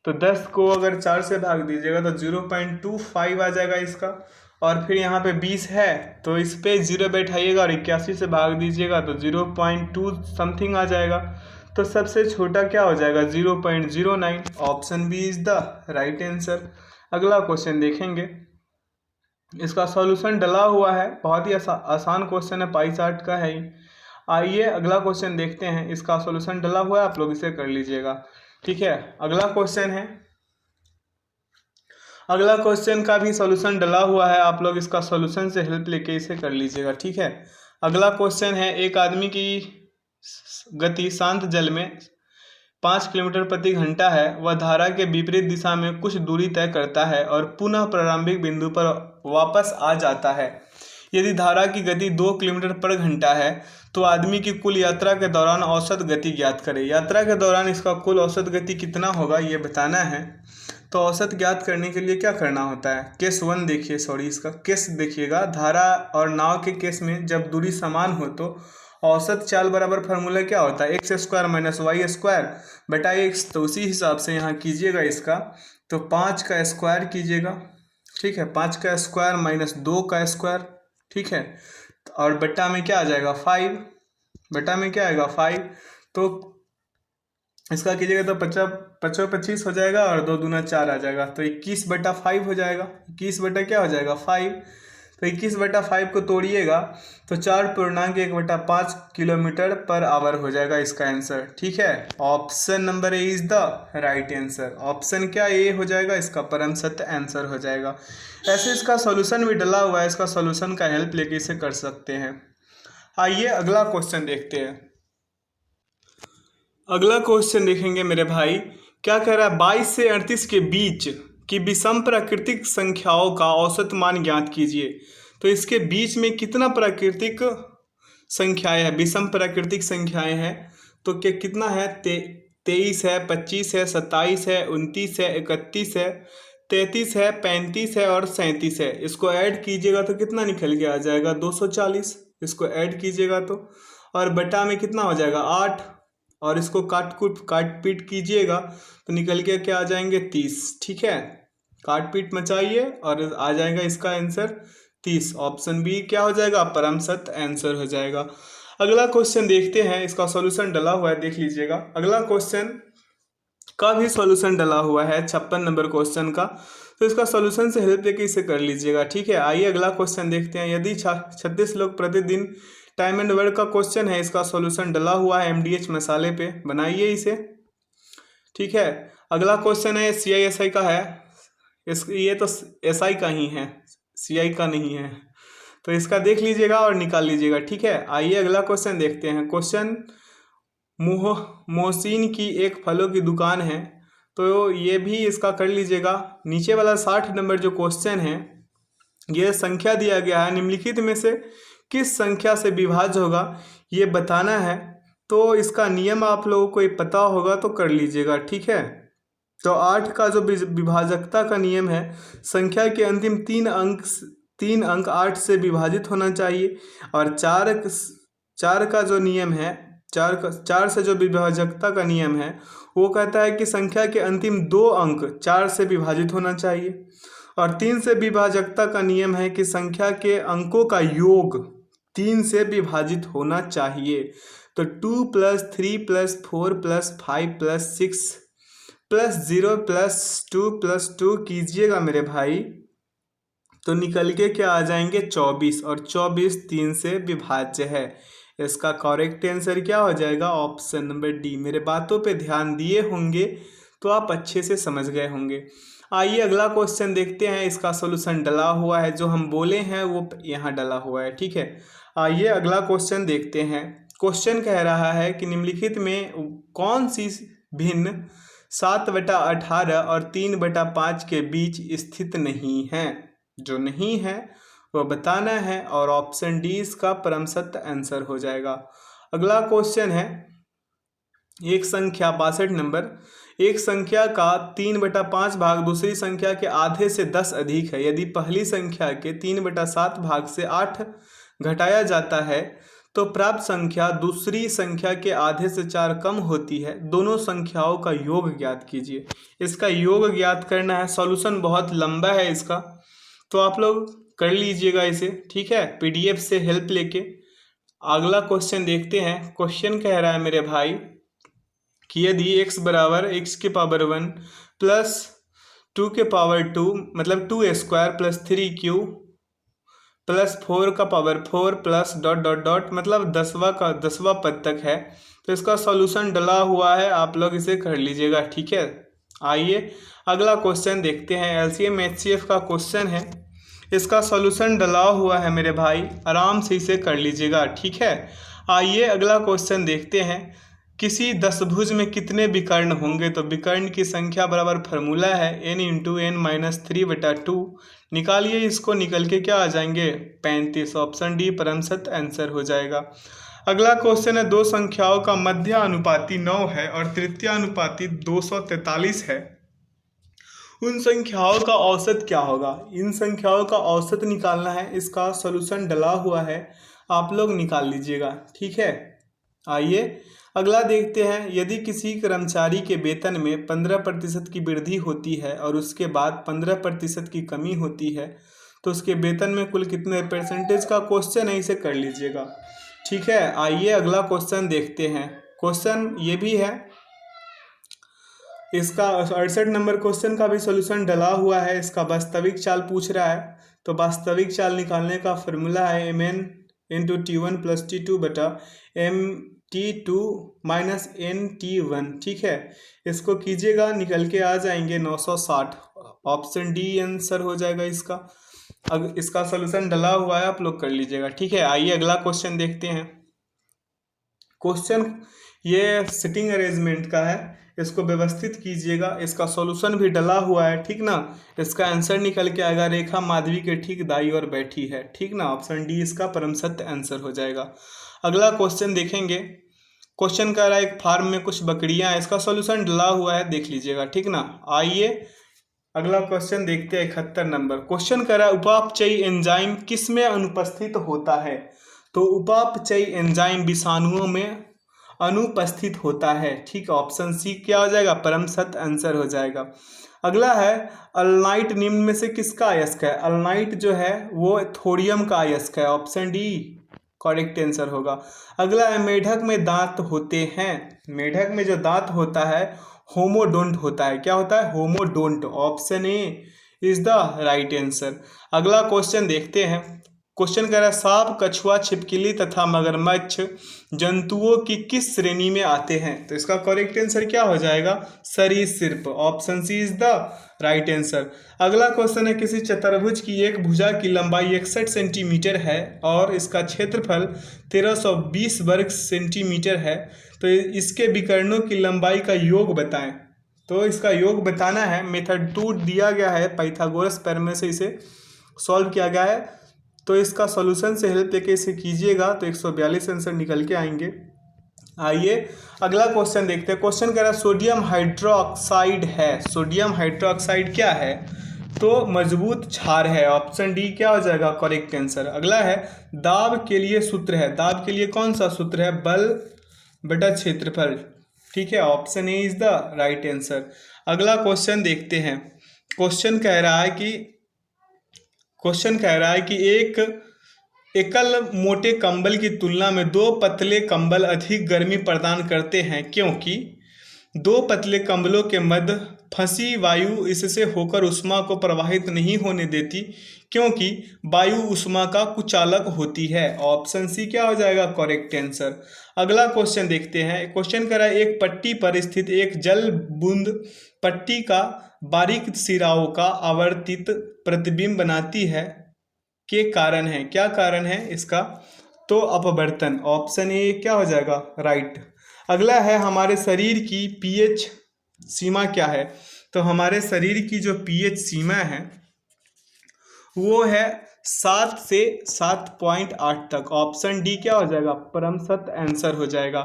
तो 10 को अगर 4 से भाग दीजिएगा तो 0.25 आ जाएगा इसका। और फिर यहाँ पे 20 है तो इस पे 0 बैठाइएगा और 81 से भाग दीजिएगा तो 0.2 समथिंग आ जाएगा। तो सबसे छोटा क्या हो जाएगा 0.09। Option B is the right answer. अगला क्वेश्चन देखेंगे, इसका सॉल्यूशन डला हुआ है, बहुत ही आसान क्वेश्चन है, पाई चार्ट का है ही। आइए अगला क्वेश्चन देखते हैं, इसका सॉल्यूशन डला हुआ है, आप लोग इसे कर लीजिएगा, ठीक है। अगला क्वेश्चन है, अगला क्वेश्चन का भी सॉल्यूशन डला हुआ है, आप लोग इसका सॉल्यूशन से हेल्प लेके इसे कर लीजिएगा, ठीक है। अगला क्वेश्चन है, एक आदमी की गति शांत जल में 5 किलोमीटर प्रति घंटा है, वह धारा के विपरीत दिशा में कुछ दूरी तय करता है और पुनः प्रारंभिक बिंदु पर वापस आ जाता है। यदि धारा की गति 2 किलोमीटर पर घंटा है तो आदमी की कुल यात्रा के दौरान औसत गति ज्ञात करें। यात्रा के दौरान इसका कुल औसत गति कितना होगा ये बताना है। तो औसत ज्ञात करने के लिए क्या करना होता है, केस 1 देखिए, सॉरी इसका केस देखिएगा। धारा और नाव के केस में जब दूरी समान हो तो औसत चाल बराबर फार्मूला क्या होता है, x square minus y square बटा एक्स। तो उसी हिसाब से यहाँ कीजिएगा इसका, तो 5 का स्क्वायर कीजिएगा, ठीक है। 5 का स्क्वायर माइनस 2 का स्क्वायर, ठीक है। और बट्टा में क्या आ जाएगा 5, बट्टा में क्या आएगा 5। तो इसका कीजिएगा तो 25 हो जाएगा और 2 दूना 4 आ जाएगा, तो 21/5 हो जाएगा। 21 बटा क्या हो जाएगा 5, तो 21/5 को तोड़िएगा तो 4.1/5 किलोमीटर पर आवर हो जाएगा इसका आंसर, ठीक है। Option number A is the right answer. Option क्या ए हो जाएगा, इसका परम सत्य आंसर हो जाएगा। ऐसे इसका सॉल्यूशन भी डला हुआ है, इसका सॉल्यूशन का हेल्प लेके इसे कर सकते हैं। आइए अगला क्वेश्चन देखते हैं। अगला क्वेश्चन देखेंगे मेरे भाई, क्या कह रहा है 22 से 38 के बीच की विषम प्राकृतिक संख्याओं का औसत मान ज्ञात कीजिए। तो इसके बीच में कितना प्राकृतिक संख्याएं हैं, विषम प्राकृतिक संख्याएं हैं, तो क्या कितना है 23 है, 25 है, 27 है, 29 है, 31 है, 33 है, 35 है और 37 है। इसको ऐड कीजिएगा तो कितना निकल के आ जाएगा 240। इसको ऐड कीजिएगा तो, और बटा में कितना हो जाएगा 8, और इसको काट पीट कीजिएगा तो निकल के क्या आ जाएंगे 30, ठीक है। काट पीट मचाइए और आ जाएगा इसका आंसर 30। ऑप्शन बी क्या हो जाएगा, परम सत्य आंसर हो जाएगा। अगला क्वेश्चन देखते हैं, इसका सॉल्यूशन डला हुआ है, देख लीजिएगा। अगला क्वेश्चन का भी सॉल्यूशन डला हुआ है 56 नंबर क्वेश्चन का, तो इसका सॉल्यूशन से हेल्प लेके इसे कर लीजिएगा, ठीक है। आइए अगला क्वेश्चन देखते हैं। यदि 36 लोग प्रतिदिन टाइम एंड वर्क का क्वेश्चन है, इसका सॉल्यूशन डला हुआ है MDH मसाले पे, बनाइए इसे, ठीक है। अगला क्वेश्चन है CISI का है, ये तो SI का ही है, CI का नहीं है। तो इसका देख लीजिएगा और निकाल लीजिएगा, ठीक है। आइए अगला क्वेश्चन देखते हैं। क्वेश्चन, मोहसिन की एक फलों की दुकान है, तो ये भी इसका कर लीजिएगा। नीचे वाला 60 नंबर जो क्वेश्चन है, ये संख्या दिया गया है, निम्नलिखित में से किस संख्या से विभाज्य होगा ये बताना है। तो इसका नियम आप लोगों को ये पता होगा तो कर लीजिएगा, ठीक है। तो 8 का जो विभाजकता का नियम है, संख्या के अंतिम 3 अंक 8 से विभाजित होना चाहिए। और 4 का जो नियम है, 4 से जो विभाजकता का नियम है वो कहता है कि संख्या के अंतिम 2 अंक 4 से विभाजित होना चाहिए। और 3 से विभाजकता का नियम है कि संख्या के अंकों का योग 3 से विभाजित होना चाहिए। तो 2 + 3 + 4 + 5 + 6 + 0 + 2 + 2 कीजिएगा मेरे भाई, तो निकल के क्या आ जाएंगे 24, और 24 3 से विभाज्य है। इसका करेक्ट आंसर क्या हो जाएगा, ऑप्शन नंबर डी। मेरे बातों पे ध्यान दिए होंगे तो आप अच्छे से समझ गए होंगे। आइए अगला क्वेश्चन देखते हैं। इसका सॉल्यूशन डला हुआ है, जो हम बोले हैं वो यहाँ डला हुआ है, ठीक है। आइए अगला क्वेश्चन देखते हैं। क्वेश्चन कह रहा है कि निम्नलिखित में कौन सी भिन्न 7/18 और 3/5 के बीच स्थित नहीं है। जो नहीं है वो बताना है, और ऑप्शन डी इसका परम सत्य आंसर हो जाएगा। अगला क्वेश्चन है, एक संख्या 62 नंबर, एक संख्या का 3/5 भाग दूसरी संख्या के आधे से 10 अधिक है। यदि पहली संख्या के 3/7 भाग से 8 घटाया जाता है तो प्राप्त संख्या दूसरी संख्या के आधे से 4 कम होती है। दोनों संख्याओं का योग ज्ञात कीजिए। इसका योग ज्ञात करना है। सॉल्यूशन बहुत लंबा है इसका, तो आप लोग कर लीजिएगा इसे, ठीक है, पीडीएफ से हेल्प लेके। अगला क्वेश्चन देखते हैं। क्वेश्चन कह रहा है मेरे भाई कि यदि x = x⁻1 + 2⁻2 मतलब 2² + 3q + 4⁴+ ... मतलब 10वां पद तक है। तो इसका सॉल्यूशन डला हुआ है, आप लोग इसे कर लीजिएगा, ठीक है। आइए अगला क्वेश्चन देखते हैं। एलसीएम एचसीएफ का क्वेश्चन है, इसका सॉल्यूशन डला हुआ है मेरे भाई, आराम से इसे कर लीजिएगा, ठीक है। आइए अगला क्वेश्चन देखते हैं। किसी दशभुज में कितने विकर्ण होंगे। तो विकर्ण की संख्या बराबर फार्मूला है n × n - 3/2। निकालिए इसको, निकल के क्या आ जाएंगे 35। ऑप्शन डी परम सत्य आंसर हो जाएगा। अगला क्वेश्चन है, दो संख्याओं का मध्यानुपाती 9 है और तृतीयानुपाती 243 है। उन संख्याओं का औसत क्या होगा। इन संख्याओं का औसत निकालना है। इसका सॉल्यूशन डला हुआ है, आप लोग निकाल लीजिएगा, ठीक है। आइए अगला देखते हैं। यदि किसी कर्मचारी के वेतन में 15% की वृद्धि होती है और उसके बाद 15% की कमी होती है तो उसके वेतन में कुल कितने परसेंटेज का क्वेश्चन है, इसे कर लीजिएगा, ठीक है। आइए अगला क्वेश्चन देखते हैं। क्वेश्चन ये भी है, इसका 68 नंबर क्वेश्चन का भी सॉल्यूशन डला हुआ है। इसका वास्तविक चाल पूछ रहा है, तो वास्तविक चाल निकालने का फॉर्मूला है mn × t1 + t2 / mt2 - nt1, ठीक है। इसको कीजिएगा, निकल के आ जाएंगे 960। ऑप्शन डी आंसर हो जाएगा इसका। अब इसका सॉल्यूशन डला हुआ है, आप लोग कर लीजिएगा, ठीक है। आइए अगला क्वेश्चन देखते हैं। क्वेश्चन ये सिटिंग अरेंजमेंट का है, इसको व्यवस्थित कीजिएगा। इसका सॉल्यूशन भी डला हुआ है, ठीक ना। इसका आंसर निकल के आएगा, रेखा माधवी के ठीक दाईं ओर बैठी है, ठीक ना। ऑप्शन डी इसका परम सत्य आंसर हो जाएगा। अगला क्वेश्चन देखेंगे। क्वेश्चन कह रहा है, एक फार्म में कुछ बकरियां हैं। इसका सॉल्यूशन डला हुआ है, देख लीजिएगा, ठीक ना। आइए अगला क्वेश्चन देखते हैं। 71 नंबर क्वेश्चन कह रहा है, उपापचयी एंजाइम किस में अनुपस्थित होता है। तो उपापचयी एंजाइम विषाणुओं में अनुपस्थित होता है, ठीक। ऑप्शन सी क्या हो जाएगा, परम सत्य आंसर हो जाएगा। अगला है, अल्नाइट निम्न में से किसका अयस्क है। अल्नाइट जो है वो थोरियम का अयस्क है। ऑप्शन डी करेक्ट आंसर होगा। अगला है, मेढक में दांत होते हैं। मेढक में जो दांत होता है होमोडोंट होता है। क्या होता है, homodont. Option A is the right answer. अगला क्वेश्चन देखते हैं। क्वेश्चन कह रहा है सांप, कछुआ, छिपकली तथा मगरमच्छ जंतुओं की किस श्रेणी में आते हैं? तो इसका करेक्ट आंसर क्या हो जाएगा? सरीसृप। Option C is the right answer. अगला क्वेश्चन है किसी चतुर्भुज की एक भुजा की लंबाई 61 सेंटीमीटर है और इसका क्षेत्रफल 1320 वर्ग सेंटीमीटर है, तो इसके विकर्णों की लंबाई का योग बताएं। तो इसका योग बताना है। मेथड 2 दिया गया है, पाइथागोरस प्रमेय से इसे सॉल्व किया गया है। तो इसका सॉल्यूशन से हेल्प लेके इसे कीजिएगा तो 142 आंसर निकल के आएंगे। आइए अगला क्वेश्चन देखते हैं। क्वेश्चन कह रहा है सोडियम हाइड्रोक्साइड है। सोडियम हाइड्रोक्साइड क्या है? तो मजबूत क्षार है। ऑप्शन डी क्या हो जाएगा करेक्ट आंसर। अगला है दाब के लिए सूत्र है। दाब के लिए कौन सा सूत्र है? बल बटा क्षेत्रफल। ठीक है, option A is the right answer. अगला क्वेश्चन देखते हैं। क्वेश्चन कह रहा है कि एक एकल मोटे कंबल की तुलना में दो पतले कंबल अधिक गर्मी प्रदान करते हैं क्योंकि दो पतले कंबलों के मध्य फंसी वायु इससे होकर उष्मा को प्रवाहित नहीं होने देती क्योंकि वायु उष्मा का कुचालक होती है। ऑप्शन सी क्या हो जाएगा करेक्ट आंसर। अगला क्वेश्चन देखते हैं। क्वेश्चन कर रहा है एक पट्टी पर स्थित एक जल बूंद पट्टी का बारीक सिराओं का आवर्तित प्रतिबिंब बनाती है के कारण है। क्या कारण है इसका? तो अपवर्तन। ऑप्शन ए क्या हो जाएगा राइट। अगला है हमारे शरीर की पीएच सीमा क्या है? तो हमारे शरीर की जो पीएच सीमा है वो है 7 से 7.8 तक। ऑप्शन डी क्या हो जाएगा परमसत आंसर हो जाएगा।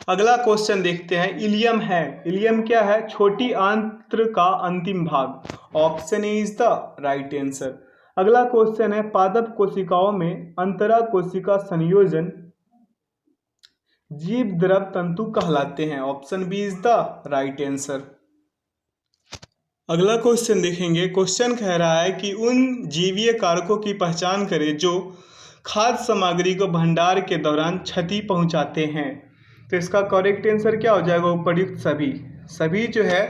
अगला क्वेश्चन देखते हैं। इलियम है। इलियम क्या है? छोटी आंत्र का अंतिम भाग। Option A is the right answer. अगला क्वेश्चन है पादप कोशिकाओं में अंतरा कोशिका संयोजन जीव द्रव तंतु कहलाते हैं। Option B is the right answer. अगला क्वेश्चन देखेंगे। क्वेश्चन कह रहा है कि उन जीवीय कारकों की पहचान करें जो खाद्य सामग्री को भंडार के दौरान क्षति पहुंचाते हैं। तो इसका करेक्ट आंसर क्या हो जाएगा? उपर्युक्त सभी जो है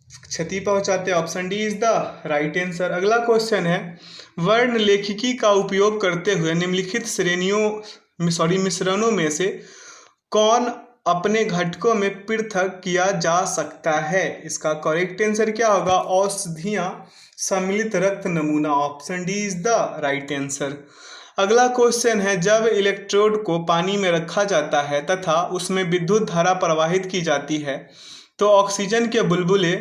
क्षति पहुंचाते हैं। Option D is the right answer. अगला क्वेश्चन है वर्ण लेखिकी का उपयोग करते हुए निम्नलिखित मिश्रणों में से कौन अपने घटकों में पृथक किया जा सकता है? इसका करेक्ट आंसर क्या होगा? औषधियां, सम्मिलित रक्त नमूना। Option D is the right answer. अगला क्वेश्चन है जब इलेक्ट्रोड को पानी में रखा जाता है तथा उसमें विद्युत धारा प्रवाहित की जाती है तो ऑक्सीजन के बुलबुले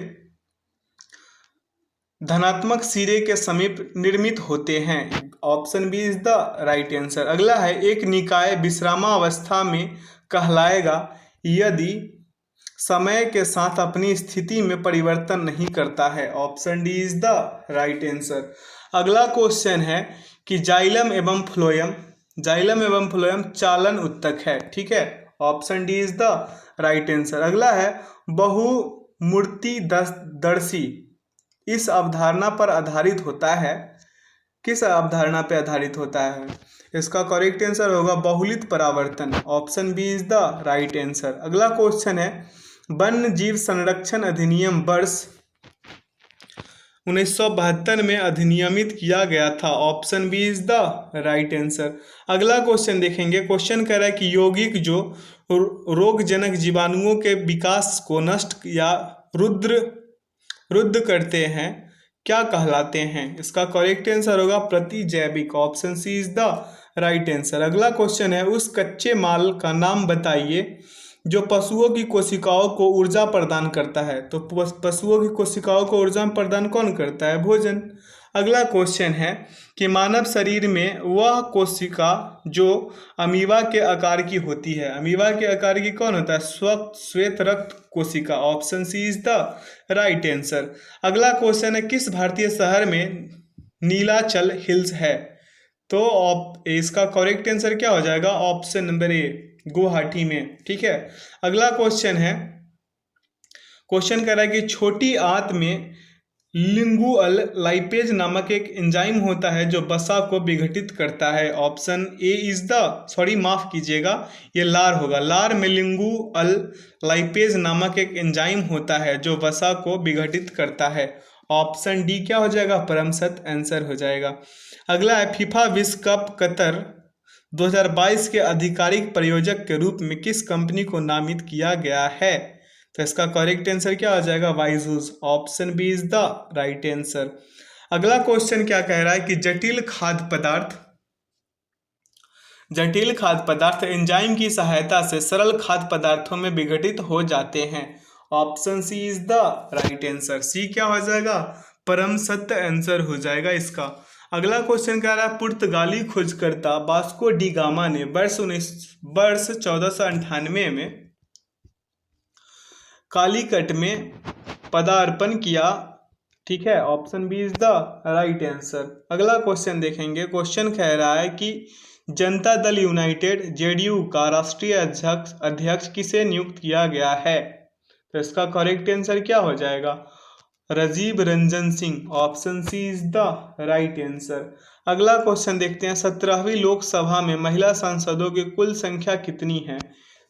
धनात्मक सिरे के समीप निर्मित होते हैं। Option B is the right answer. अगला है एक निकाय विश्रामावस्था में कहलाएगा यदि समय के साथ अपनी स्थिति में परिवर्तन नहीं करता है। Option D is the right answer. अगला क्वेश्चन है कि जाइलम एवं फ्लोएम चालन उत्तक है। ठीक है, option D is the right answer. अगला है बहुमूर्ति दर्शी इस अवधारणा पर आधारित होता है। किस अवधारणा पर आधारित होता है? इसका करेक्ट आंसर होगा बहुलित परावर्तन। Option B is the right answer. अगला क्वेश्चन है वन्य जीव संरक्षण अधिनियम वर्ष 1972 में अधिनियमित किया गया था। Option B is the right answer. अगला क्वेश्चन देखेंगे। क्वेश्चन कह रहा है कि यौगिक जो रोगजनक जीवाणुओं के विकास को नष्ट या रुद्ध करते हैं क्या कहलाते हैं? इसका करेक्ट आंसर होगा प्रतिजैविक। Option C is the right answer. अगला क्वेश्चन है उस कच्चे माल का नाम बताइए जो पशुओं की कोशिकाओं को ऊर्जा प्रदान करता है। तो पशुओं की कोशिकाओं को ऊर्जा प्रदान कौन करता है? भोजन। अगला क्वेश्चन है कि मानव शरीर में वह कोशिका जो अमीबा के आकार की होती है। अमीबा के आकार की कौन होता है? श्वेत रक्त कोशिका। Option C is the right answer. अगला क्वेश्चन है किस भारतीय शहर में नीलाचल हिल्स है? तो इसका करेक्ट आंसर क्या हो जाएगा? ऑप्शन नंबर ए गुवाहाटी में। ठीक है, अगला क्वेश्चन है। क्वेश्चन कह रहा है कि छोटी आंत में लिंगुअल लाइपेज नामक एक एंजाइम होता है जो वसा को विघटित करता है। ऑप्शन ए इज द माफ कीजिएगा, ये लार होगा। लार में लिंगुअल लाइपेज नामक एक एंजाइम होता है जो वसा को विघटित करता है। ऑप्शन डी क्या हो जाएगा, परमसत आंसर हो जाएगा। अगला है फीफा विश्व कप कतर 2022 के आधिकारिक प्रायोजक के रूप में किस कंपनी को नामित किया गया है? तो इसका करेक्ट आंसर क्या हो जाएगा, वाइजूस। Option B is the right answer. अगला क्वेश्चन क्या कह रहा है कि जटिल खाद्य पदार्थ एंजाइम की सहायता से सरल खाद्य पदार्थों में विघटित हो जाते हैं। Option C is the right answer. C क्या हो जाएगा, परम सत्य आंसर हो जाएगा इसका। अगला क्वेश्चन कह रहा है पुर्तगाली खोजकर्ता वास्को डी गामा ने वर्ष 1498 में कालीकट में पदार्पण किया। ठीक है, option B is the right answer. अगला क्वेश्चन देखेंगे। क्वेश्चन कह रहा है कि जनता दल यूनाइटेड जेडीयू का राष्ट्रीय अध्यक्ष किसे नियुक्त किया गया है? तो इसका करेक्ट आंसर क्या हो जाएगा, Rajiv Ranjan Singh. Option C is the right answer. अगला क्वेश्चन देखते हैं 17वीं लोकसभा में महिला सांसदों की कुल संख्या कितनी है?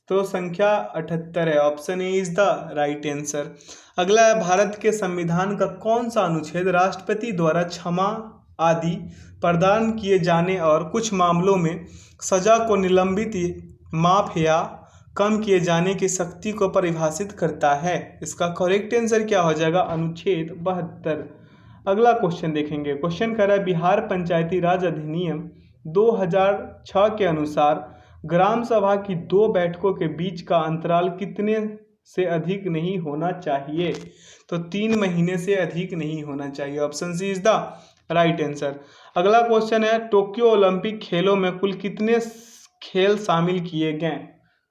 तो संख्या 78 है। Option A is the right answer. अगला है भारत के संविधान का कौन सा अनुच्छेद राष्ट्रपति द्वारा क्षमा आदि प्रदान किए जाने और कुछ मामलों में सजा को निलंबित, माफ या कम किए जाने की शक्ति को परिभाषित करता है? इसका करेक्ट आंसर क्या हो जाएगा, अनुच्छेद 72। अगला क्वेश्चन देखेंगे। क्वेश्चन कर रहा है बिहार पंचायती राज अधिनियम 2006 के अनुसार ग्राम सभा की 2 बैठकों के बीच का अंतराल कितने से अधिक नहीं होना चाहिए? तो 3 महीने से अधिक नहीं होना चाहिए। Option C is the right answer. अगला क्वेश्चन है टोक्यो ओलंपिक खेलों में कुल कितने खेल शामिल किए गए?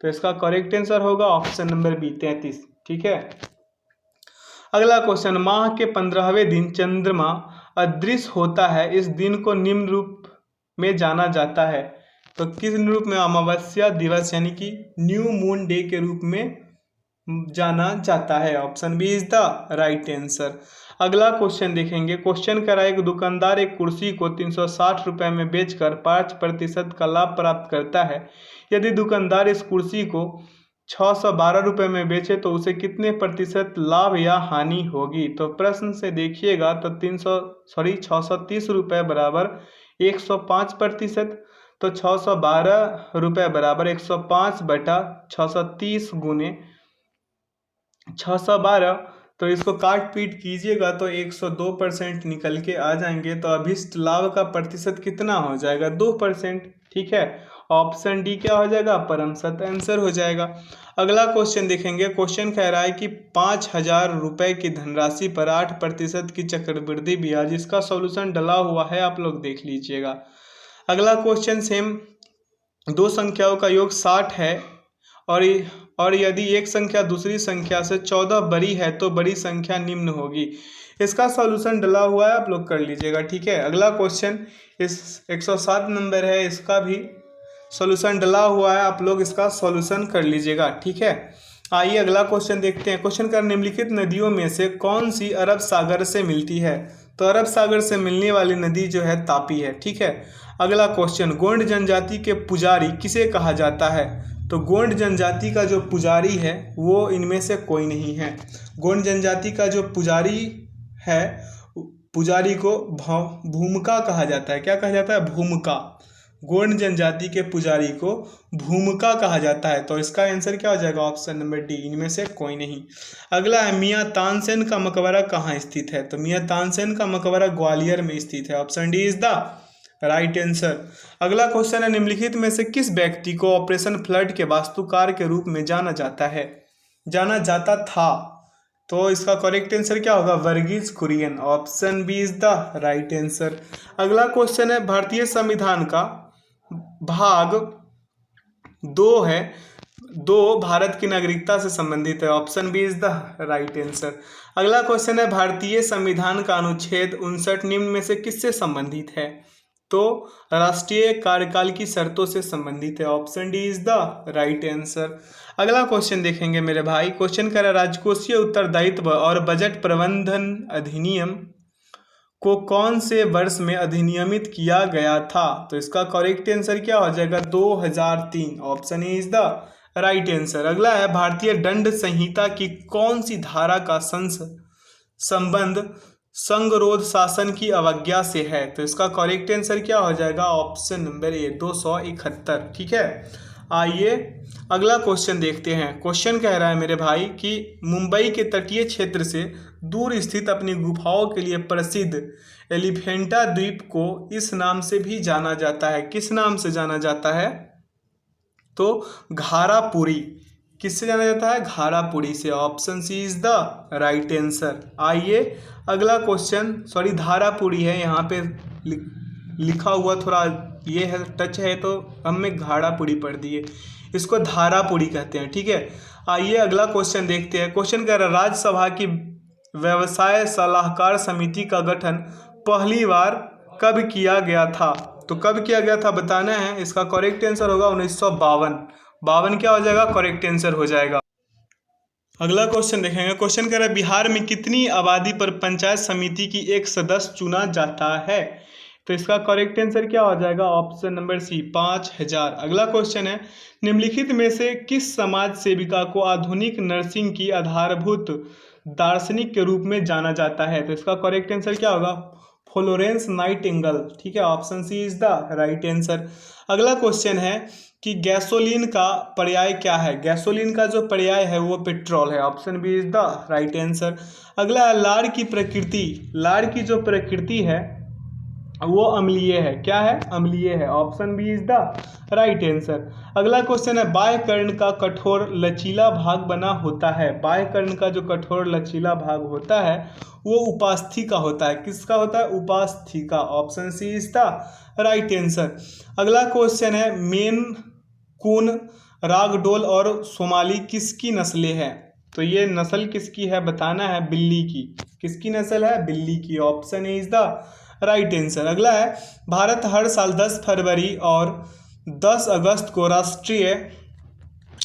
तो इसका करेक्ट आंसर होगा ऑप्शन नंबर बी, 33। ठीक है। अगला क्वेश्चन माह के 15वें दिन चंद्रमा अदृश्य होता है, इस दिन को निम्न रूप में जाना जाता है। तो किस रूप में? अमावस्या दिवस यानी कि न्यू मून डे के रूप में जाना जाता है। Option B is the right answer. अगला क्वेश्चन देखेंगे। क्वेश्चन करा एक दुकानदार एक कुर्सी को 360 रुपये में बेचकर 5% का लाभ प्राप्त करता है। यदि दुकानदार इस कुर्सी को 612 रुपये में बेचे तो उसे कितने प्रतिशत लाभ या हानि होगी? तो प्रश्न से देखिएगा तो 630 रुपये बराबर 105%। तो 612 रुपये बराबर 105/630 गुने 612। तो इसको काट पीट कीजिएगा तो 102% निकल के आ जाएंगे। तो अभिष्ट लाभ का प्रतिशत कितना हो जाएगा? 2%। ठीक है, ऑप्शन डी क्या हो जाएगा, परम सत्य आंसर हो जाएगा। अगला क्वेश्चन देखेंगे। क्वेश्चन कह रहा है कि 5000 रुपये की धनराशि पर 8% की चक्रवृद्धि ब्याज, इसका सॉल्यूशन डला हुआ है, आप लोग देख लीजिएगा। अगला क्वेश्चन सेम, 2 संख्याओं का योग 60 है और यदि एक संख्या दूसरी संख्या से 14 बड़ी है तो बड़ी संख्या निम्न होगी। इसका सॉल्यूशन डला हुआ है, आप लोग कर लीजिएगा। ठीक है। अगला क्वेश्चन इस 107 नंबर है, इसका भी सॉल्यूशन डला हुआ है, आप लोग इसका सॉल्यूशन कर लीजिएगा। ठीक है। आइए अगला क्वेश्चन देखते हैं। क्वेश्चन का निम्नलिखित नदियों में से कौन सी अरब सागर से मिलती है? तो अरब सागर से मिलने वाली नदी जो है तापी है। ठीक है। अगला क्वेश्चन, गोंड जनजाति के पुजारी किसे कहा जाता है? तो गोंड जनजाति का जो पुजारी है वो इनमें से कोई नहीं है। गोंड जनजाति का जो पुजारी है, पुजारी को भूमिका कहा जाता है। क्या कहा जाता है? भूमिका। गोंड जनजाति के पुजारी को भूमिका कहा जाता है। तो इसका आंसर क्या हो जाएगा? ऑप्शन नंबर डी, इनमें से कोई नहीं। अगला है मियाँ तानसेन का मकबरा कहाँ स्थित है? तो मियाँ तानसेन का मकबरा ग्वालियर में स्थित है। Option D is the right answer. अगला क्वेश्चन है निम्नलिखित में से किस व्यक्ति को ऑपरेशन फ्लड के वास्तुकार के रूप में जाना जाता था? तो इसका करेक्ट आंसर क्या होगा? Verghese Kurien. Option B is the right answer. अगला क्वेश्चन है भारतीय संविधान का भाग 2 है, 2 भारत की नागरिकता से संबंधित है। Option B is the right answer. अगला क्वेश्चन है भारतीय संविधान का अनुच्छेद 59 निम्न में से किससे संबंधित है? तो राष्ट्रीय कार्यकाल की शर्तों से संबंधित है। Option D is the right answer. अगला क्वेश्चन देखेंगे मेरे भाई। क्वेश्चन कर रहा है राजकोषीय उत्तरदायित्व और बजट प्रबंधन अधिनियम को कौन से वर्ष में अधिनियमित किया गया था? तो इसका करेक्ट आंसर क्या हो जाएगा? 2003। Option A is the right answer. अगला है भारतीय दंड संहिता की कौन सी धारा का संबंध संगरोध शासन की अवज्ञा से है। तो इसका करेक्ट आंसर क्या हो जाएगा? Option number A 271। ठीक है, आइए अगला क्वेश्चन देखते हैं। क्वेश्चन कह रहा है मेरे भाई कि मुंबई के तटीय क्षेत्र से दूर स्थित अपनी गुफाओं के लिए प्रसिद्ध एलिफेंटा द्वीप को इस नाम से भी जाना जाता है। किस नाम से जाना जाता है? तो घारापुरी। किससे जाना जाता है? घारापुरी से। Option C is the right answer. आइए अगला क्वेश्चन, सॉरी धारापुरी है यहाँ पे लिखा हुआ, थोड़ा ये है टच है तो हमने घारापुरी पढ़ दिए, इसको धारापुरी कहते हैं। ठीक है, आइए अगला क्वेश्चन देखते हैं। क्वेश्चन कह रहा है राज्यसभा की व्यवसाय सलाहकार समिति का गठन पहली बार कब किया गया था? तो कब किया गया था बताना है। इसका करेक्ट आंसर होगा 1952। 52 क्या हो जाएगा? करेक्ट आंसर हो जाएगा। अगला क्वेश्चन देखेंगे। क्वेश्चन कह रहा है बिहार में कितनी आबादी पर पंचायत समिति की एक सदस्य चुना जाता है? तो इसका करेक्ट आंसर क्या हो जाएगा? Option number C 5000। अगला क्वेश्चन है निम्नलिखित में से किस समाज सेविका को आधुनिक नर्सिंग की आधारभूत दार्शनिक के रूप में जाना जाता है? तो इसका करेक्ट आंसर क्या होगा? Florence Nightingale. ठीक है, option C is the right answer. अगला क्वेश्चन है कि गैसोलीन का पर्याय क्या है? गैसोलीन का जो पर्याय है वो पेट्रोल है। Option B is the right answer. अगला है लार की प्रकृति। लार की जो प्रकृति है वो अम्लीय है। क्या है? अम्लीय है। Option B is the right answer. अगला क्वेश्चन है बाह्य कर्ण का कठोर लचीला भाग बना होता है। बाह्य कर्ण का जो कठोर लचीला भाग होता है वो उपास्थि का होता है। किसका होता है? उपास्थि का। Option C is the right answer. अगला क्वेश्चन है मेन कून, रागडोल और सोमाली किसकी नस्लें हैं? तो ये नस्ल किसकी है बताना है। बिल्ली की। किसकी नस्ल है? बिल्ली की। Option is the right answer. अगला है भारत हर साल 10 फरवरी और 10 अगस्त को राष्ट्रीय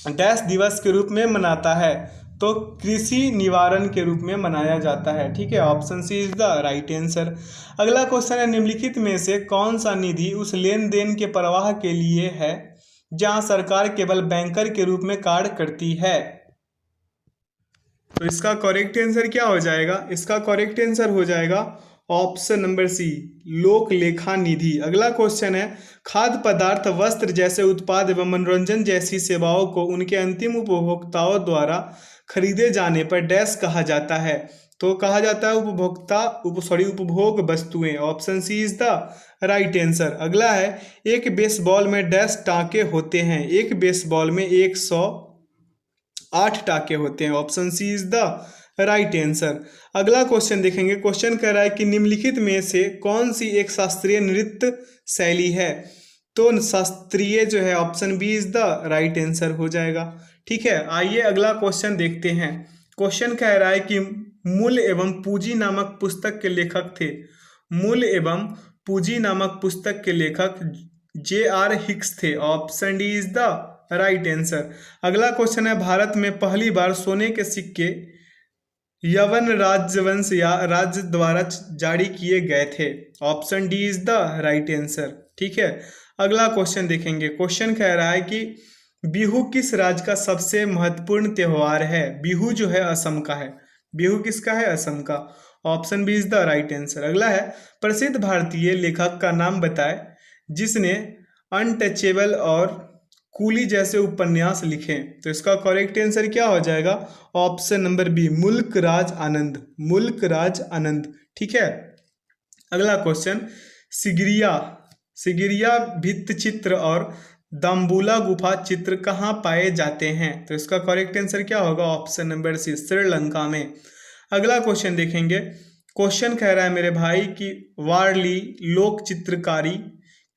डैश दिवस के रूप में मनाता है। तो कृषि निवारण के रूप में मनाया जाता है। ठीक है, option C is the right answer. अगला क्वेश्चन है निम्नलिखित में से कौन सा निधि उस लेन देन के प्रवाह के लिए है जहां सरकार केवल बैंकर के रूप में कार्य करती है? तो इसका करेक्ट आंसर क्या हो जाएगा? इसका करेक्ट आंसर हो जाएगा ऑप्शन नंबर सी लोक लेखा निधि। अगला क्वेश्चन है खाद्य पदार्थ, वस्त्र जैसे उत्पाद एवं मनोरंजन जैसी सेवाओं को उनके अंतिम उपभोक्ताओं द्वारा खरीदे जाने पर डैश कहा जाता है? तो कहा जाता है उपभोग वस्तुएं। Option C is the right answer. अगला है एक बेसबॉल में डैश टाँके होते हैं? एक बेसबॉल में 108 टाँके होते हैं। Option C is the right answer. अगला क्वेश्चन देखेंगे। क्वेश्चन कह रहा है कि निम्नलिखित में से कौन सी एक शास्त्रीय नृत्य शैली है? तो शास्त्रीय जो है option B is the right answer हो जाएगा। ठीक है, आइए अगला क्वेश्चन देखते हैं। क्वेश्चन कह रहा है कि मूल एवं पूंजी नामक पुस्तक के लेखक थे। मूल एवं पूंजी नामक पुस्तक के लेखक J.R. हिक्स थे। Option D is the right answer. अगला क्वेश्चन है भारत में पहली बार सोने के सिक्के यवन राजवंश या राज्य द्वारा जारी किए गए थे। Option D is the right answer. ठीक है, अगला क्वेश्चन देखेंगे। क्वेश्चन कह रहा है कि बिहू किस राज्य का सबसे महत्वपूर्ण त्योहार है? बिहू जो है असम का है। बिहू किसका है? असम का। Option B is the right answer. अगला है प्रसिद्ध भारतीय लेखक का नाम बताए जिसने अनटचेबल और कूली जैसे उपन्यास लिखे। तो इसका करेक्ट आंसर क्या हो जाएगा? ऑप्शन नंबर बी मुल्क राज आनंद। मुल्क राज आनंद। ठीक है, अगला क्वेश्चन सिगिरिया भित्त चित्र और दम्बुला गुफा चित्र कहाँ पाए जाते हैं? तो इसका करेक्ट आंसर क्या होगा? ऑप्शन नंबर सी श्रीलंका में। अगला क्वेश्चन देखेंगे। क्वेश्चन कह रहा है मेरे भाई कि वारली लोक चित्रकारी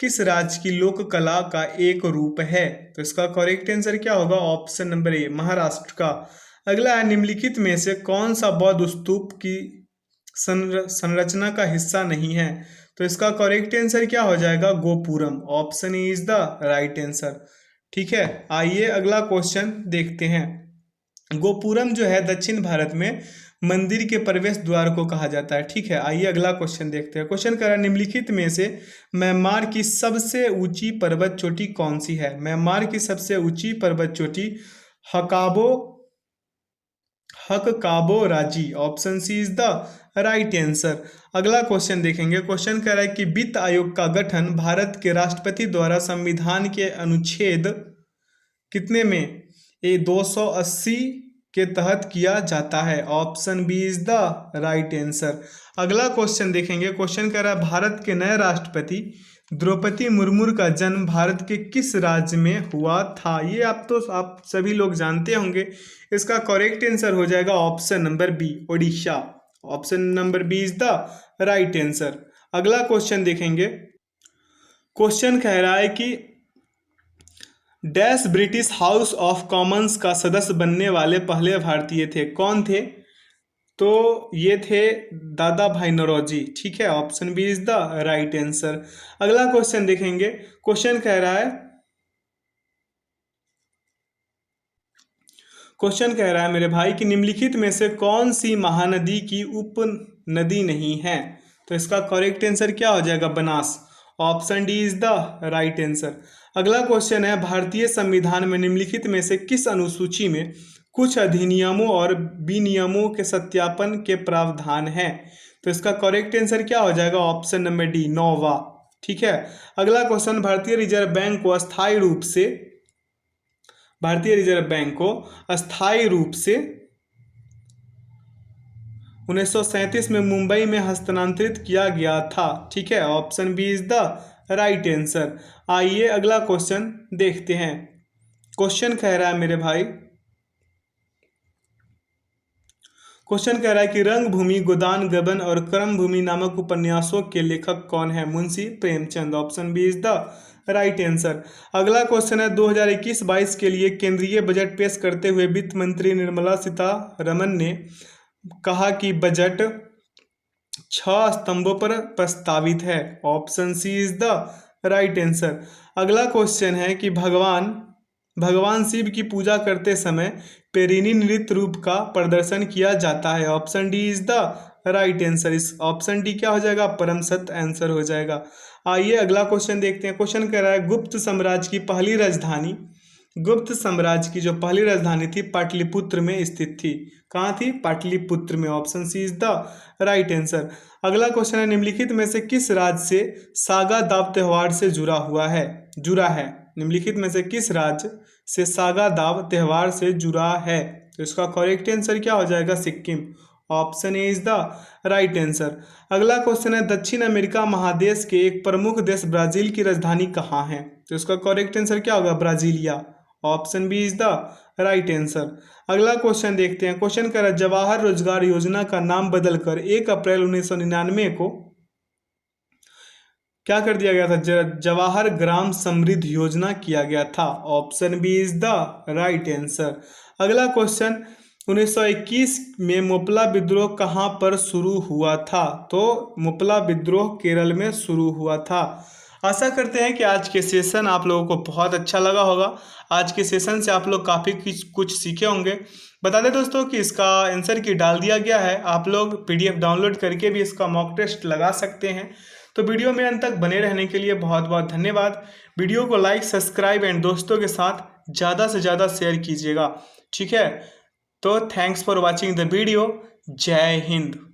किस राज्य की लोक कला का एक रूप है? तो इसका करेक्ट आंसर क्या होगा? ऑप्शन नंबर ए महाराष्ट्र का। अगला है निम्नलिखित में से कौन सा बौद्ध स्तूप की संरचना का हिस्सा नहीं है? तो इसका करेक्ट आंसर क्या हो जाएगा? Gopuram. Option E is the right answer. ठीक है, आइए अगला क्वेश्चन देखते हैं। गोपुरम जो है दक्षिण भारत में मंदिर के प्रवेश द्वार को कहा जाता है। ठीक है, आइए अगला क्वेश्चन देखते हैं। क्वेश्चन कर रहा है निम्नलिखित में से म्यांमार की सबसे ऊंची पर्वत चोटी कौन सी है? म्यांमार की सबसे ऊंची पर्वत चोटी Hkakabo Razi. Option C is the right answer. अगला क्वेश्चन देखेंगे। क्वेश्चन कह रहा है कि वित्त आयोग का गठन भारत के राष्ट्रपति द्वारा संविधान के अनुच्छेद कितने में, ये 280 के तहत किया जाता है। Option B is the right answer. अगला क्वेश्चन देखेंगे। क्वेश्चन कह रहा है भारत के नए राष्ट्रपति द्रौपदी मुर्मू का जन्म भारत के किस राज्य में हुआ था। ये आप सभी लोग जानते होंगे। इसका करेक्ट आंसर हो जाएगा option number B, Odisha. Option number B is the right answer. अगला क्वेश्चन देखेंगे। क्वेश्चन कह रहा है कि dash British House of Commons का सदस्य बनने वाले पहले भारतीय थे, कौन थे। तो ये थे दादा भाई नौरोजी। ठीक है, option B is the right answer. अगला क्वेश्चन देखेंगे। क्वेश्चन कह रहा है मेरे भाई कि निम्नलिखित में से कौन सी महानदी की उप नदी नहीं है। तो इसका करेक्ट आंसर क्या हो जाएगा, Banas. Option D is the right answer. अगला क्वेश्चन है भारतीय संविधान में निम्नलिखित में से किस अनुसूची में कुछ अधिनियमों और विनियमों के सत्यापन के प्रावधान हैं। तो इसका करेक्ट आंसर क्या हो जाएगा, ऑप्शन नंबर डी, 9वां। ठीक है। अगला क्वेश्चन, भारतीय रिजर्व बैंक को अस्थायी रूप से 1937 में मुंबई में हस्तांतरित किया गया था। ठीक है, option B is the right answer. आइए अगला क्वेश्चन देखते हैं। क्वेश्चन कह रहा है मेरे भाई, क्वेश्चन कह रहा है कि रंगभूमि, गोदान गबन और कर्मभूमि नामक उपन्यासों के लेखक कौन है। Munshi Premchand. Option B is the right answer. अगला क्वेश्चन है 2021-22 के लिए केंद्रीय बजट पेश करते हुए वित्त मंत्री निर्मला सीतारमण ने कहा कि बजट 6 स्तंभों पर प्रस्तावित है। Option C is the right answer. अगला क्वेश्चन है कि भगवान शिव की पूजा करते समय पेरिनी नृत्य रूप का प्रदर्शन किया जाता है। Option D is the right answer. इस ऑप्शन डी क्या हो जाएगा, परम सत्य आंसर हो जाएगा। आइए अगला क्वेश्चन देखते हैं। क्वेश्चन कह रहा है गुप्त साम्राज्य की जो पहली राजधानी थी पाटलिपुत्र में स्थित थी। कहाँ थी, पाटलिपुत्र में। Option C is the right answer. अगला क्वेश्चन है निम्नलिखित में से किस राज्य से सागा दाव त्योहार से जुड़ा है। निम्नलिखित में से किस राज्य से सागा दाव त्योहार से जुड़ा है। तो इसका करेक्ट आंसर क्या हो जाएगा, Sikkim. Option A is the right answer. अगला क्वेश्चन है दक्षिण अमेरिका महादेश के एक प्रमुख देश ब्राजील की राजधानी कहाँ है। तो इसका करेक्ट आंसर क्या होगा, Brasilia. Option B is the right answer. अगला क्वेश्चन देखते हैं। क्वेश्चन कर रहा है जवाहर रोजगार योजना का नाम बदलकर 1 अप्रैल 1999 को क्या कर दिया गया था, जवाहर ग्राम समृद्धि योजना किया गया था। Option B is the right answer. अगला क्वेश्चन 1921 में मोपला विद्रोह कहाँ पर शुरू हुआ था। तो मोपला विद्रोह केरल में शुरू हुआ था। आशा करते हैं कि आज के सेशन आप लोगों को बहुत अच्छा लगा होगा। आज के सेशन से आप लोग काफ़ी कुछ सीखे होंगे। बता दें दोस्तों कि इसका आंसर की डाल दिया गया है। आप लोग PDF डाउनलोड करके भी इसका मॉक टेस्ट लगा सकते हैं। तो वीडियो में अंत तक बने रहने के लिए बहुत बहुत धन्यवाद। वीडियो को लाइक, सब्सक्राइब एंड दोस्तों के साथ ज़्यादा से ज़्यादा शेयर कीजिएगा। ठीक है, तो thanks for watching the video. जय हिंद।